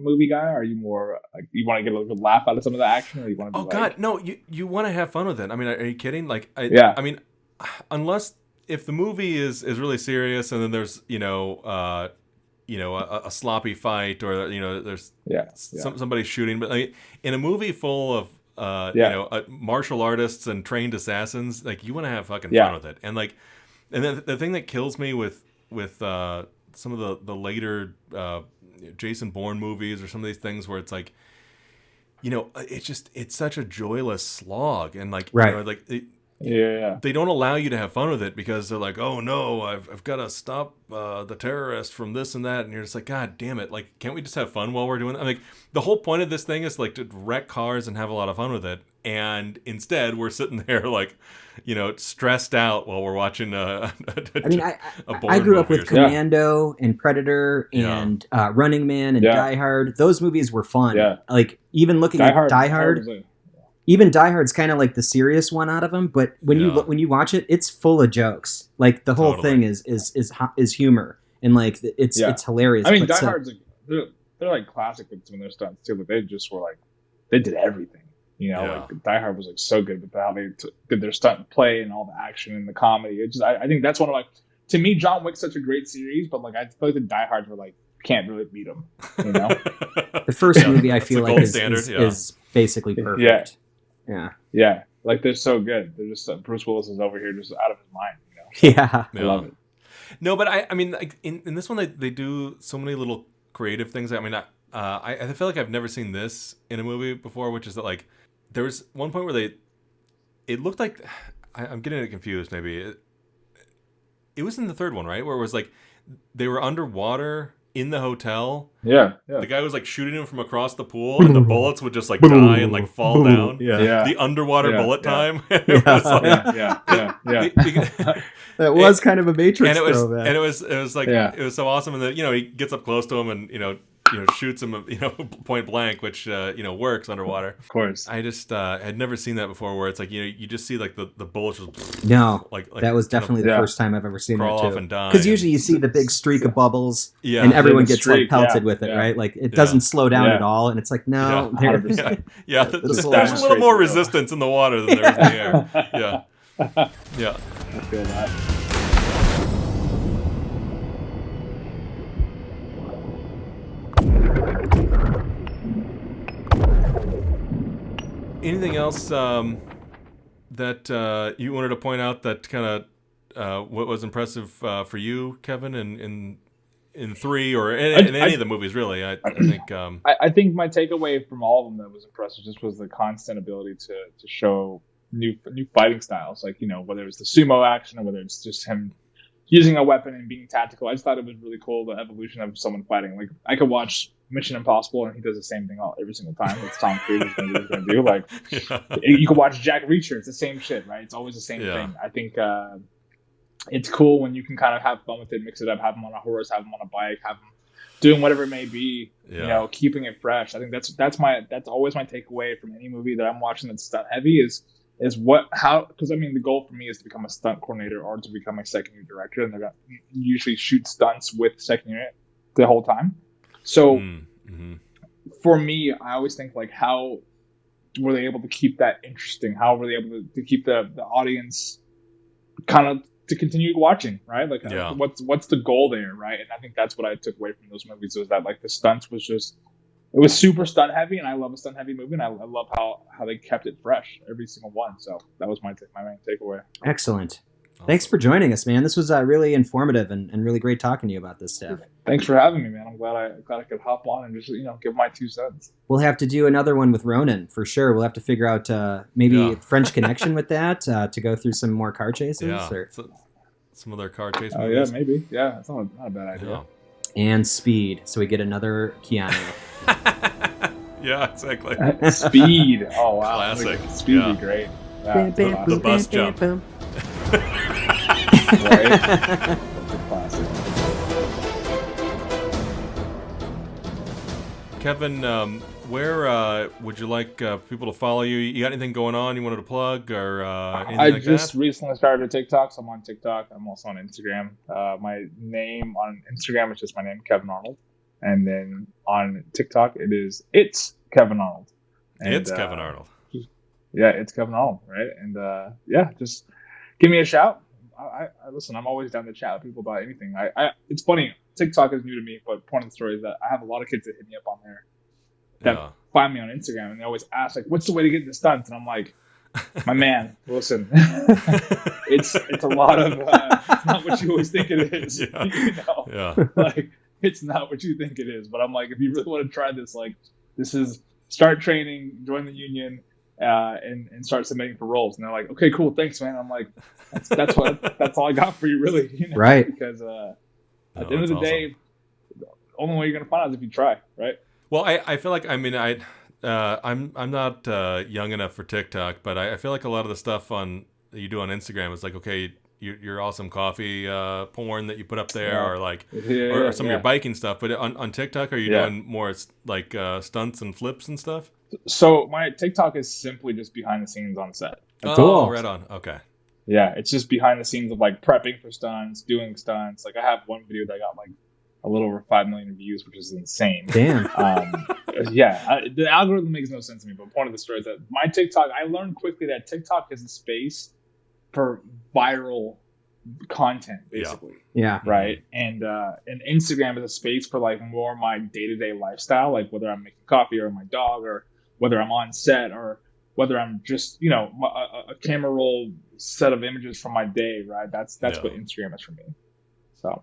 movie guy? Or are you more like you want to get a little laugh out of some of the action, or you want to? Oh God, no! You want to have fun with it. I mean, are you kidding? Like, I mean, unless if the movie is really serious, and then there's a sloppy fight, or there's somebody shooting, but like, in a movie full of martial artists and trained assassins, like you want to have fucking fun with it, and like. And then the thing that kills me with some of the later Jason Bourne movies, or some of these things where it's like, it's such a joyless slog, and like they don't allow you to have fun with it because they're like, oh no, I've got to stop the terrorist from this and that, and you're just like, God damn it, like can't we just have fun while we're doing that? I'm like, the whole point of this thing is like to wreck cars and have a lot of fun with it, and instead we're sitting there like, stressed out while we're watching I grew up with Commando and Predator and Running Man and Die Hard. Those movies were fun. Yeah. Like even looking at Die Hard, even Die Hard's kind of like the serious one out of them. But when you watch it, it's full of jokes. Like the whole thing is humor, and like it's hilarious. I mean, Die Hard's they're like classic with some of their stunts too. But they just were like they did everything. Like Die Hard was like so good with how they did their stunt play and all the action and the comedy. I think that's one of to me, John Wick's such a great series, but like I feel like the Die Hards were like can't really beat them. The first movie I feel like is basically perfect. Yeah. Like they're so good. They're just Bruce Willis is over here just out of his mind. Yeah, I love it. No, but I mean, like in this one they do so many little creative things. I mean, I feel like I've never seen this in a movie before, which is that like. There was one point where it looked like, I'm getting it confused maybe. It was in the third one, right? Where it was like, they were underwater in the hotel. Yeah. The guy was like shooting him from across the pool, and the bullets would just like die and like fall down. Yeah. The underwater bullet time. That was kind of a Matrix and it was like, it was so awesome. And then, he gets up close to him and, shoots him, point blank, which, works underwater. Of course. I just had never seen that before where it's like, you just see like the bullets just... No, like that was definitely the first time I've ever seen that too. Because usually you see the big streak of bubbles and everyone gets like pelted with it, right? Like it doesn't slow down at all. And it's like, no. There's a little more resistance in the water than there is in the air. Yeah. I feel that. Anything else that you wanted to point out that kind of what was impressive for you, Kevin, in 3 or in any of the movies, really? I think. I think my takeaway from all of them that was impressive just was the constant ability to show new fighting styles, like whether it's the sumo action or whether it's just him using a weapon and being tactical. I just thought it was really cool, the evolution of someone fighting. Like I could watch Mission Impossible and he does the same thing every single time. It's Tom Cruise is going to do. Like you can watch Jack Reacher. It's the same shit, right? It's always the same thing. I think it's cool when you can kind of have fun with it, mix it up, have him on a horse, have him on a bike, have him doing whatever it may be. Keeping it fresh. I think that's always my takeaway from any movie that I'm watching that's stunt heavy because I mean the goal for me is to become a stunt coordinator or to become a second unit director, and they're gonna usually shoot stunts with second unit the whole time. So for me, I always think like, how were they able to keep that interesting? How were they able to keep the audience kind of to continue watching, right? Like what's the goal there, right? And I think that's what I took away from those movies, was that like the stunts was just, it was super stunt heavy, and I love a stunt heavy movie, and I love how they kept it fresh, every single one. So that was my main takeaway. Excellent. Thanks for joining us, man. This was really informative and really great talking to you about this stuff. Thanks for having me, man. I'm glad I could hop on and just give my 2 cents. We'll have to do another one with Ronan for sure. We'll have to figure out maybe French Connection with that to go through some more car chases. Or... some other car chase movies. Oh yeah, maybe. Yeah, that's not a bad idea. And Speed, so we get another Keanu. Yeah, exactly. Speed. Oh wow, classic. Speed would be great. Yeah, the bus jump. Right? That's a classic. Kevin, where would you like people to follow you? You got anything going on you wanted to plug or anything I like just that? recently started a TikTok, so I'm on TikTok. I'm also on Instagram. My name on Instagram is just my name, Kevin Arnold. And then on TikTok, it's Kevin Arnold. And, it's Kevin Arnold. Yeah, it's Kevin Arnold, right? And yeah, just give me a shout. I listen. I'm always down to chat with people about anything. It's funny. TikTok is new to me, but point of the story is that I have a lot of kids that hit me up on there that find me on Instagram, and they always ask like, "What's the way to get into stunts?" And I'm like, "My man, listen, it's a lot of it's not what you always think it is. Yeah. You know? Yeah. Like it's not what you think it is." But I'm like, if you really want to try this, like this is start training, join the union. And start submitting for roles, and they're like, "Okay, cool, thanks, man." I'm like, "That's all I got for you, really." You know? Right? Because at the end of the day, the only way you're gonna find out is if you try, right? Well, I feel like I'm not young enough for TikTok, but I feel like a lot of the stuff that you do on Instagram is like, okay, your awesome coffee porn that you put up there, or like or some of your biking stuff. But on TikTok, are you doing more like stunts and flips and stuff? So my TikTok is simply just behind the scenes on set. Cool. Right on. Okay. Yeah, it's just behind the scenes of like prepping for stunts, doing stunts. Like I have one video that got like a little over 5 million views, which is insane. Damn. The algorithm makes no sense to me. But point of the story is that my TikTok, I learned quickly that TikTok is a space for viral content, basically. Yeah. Right. And Instagram is a space for like more my day-to-day lifestyle, like whether I'm making coffee or my dog, or whether I'm on set, or whether I'm just, a camera roll set of images from my day, right? That's what Instagram is for me. So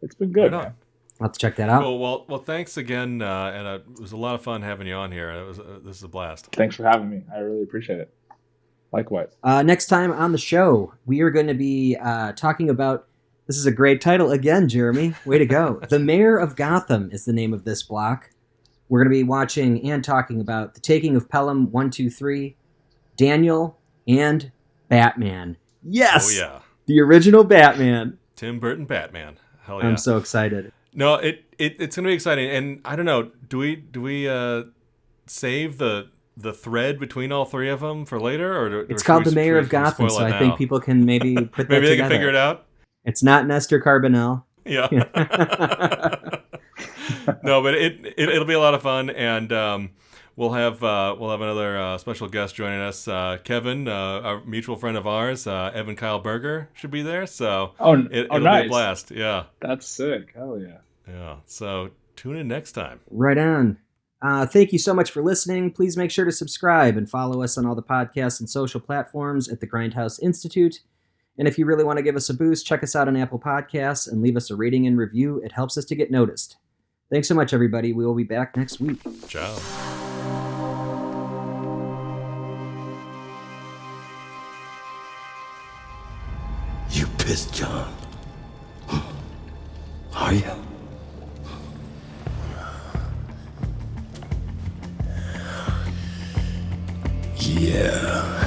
it's been good, man. I'll have to check that out. Cool. Well, thanks again, and it was a lot of fun having you on here. This is a blast. Thanks for having me. I really appreciate it. Likewise. Next time on the show, we are going to be talking about, this is a great title again, Jeremy. Way to go. The Mayor of Gotham is the name of this block. We're going to be watching and talking about The Taking of Pelham 1, 2, 3, Daniel, and Batman. Yes! Oh, yeah. The original Batman. Tim Burton Batman. Hell yeah. I'm so excited. No, it's going to be exciting. And I don't know, do we save the thread between all three of them for later? Or it's called The Mayor of Gotham, so I think people can maybe put that maybe they together. can figure it out? It's not Nestor Carbonell. Yeah. No, but it'll be a lot of fun, and we'll have another special guest joining us. Kevin, a mutual friend of ours, Evan Kyle Berger, should be there. So it'll nice. be a blast. Yeah, that's sick. Hell yeah. Yeah. So tune in next time. Right on. Thank you so much for listening. Please make sure to subscribe and follow us on all the podcasts and social platforms at the Grindhouse Institute. And if you really want to give us a boost, check us out on Apple Podcasts and leave us a rating and review. It helps us to get noticed. Thanks so much, everybody. We will be back next week. Ciao. You pissed, John? Are you? Yeah.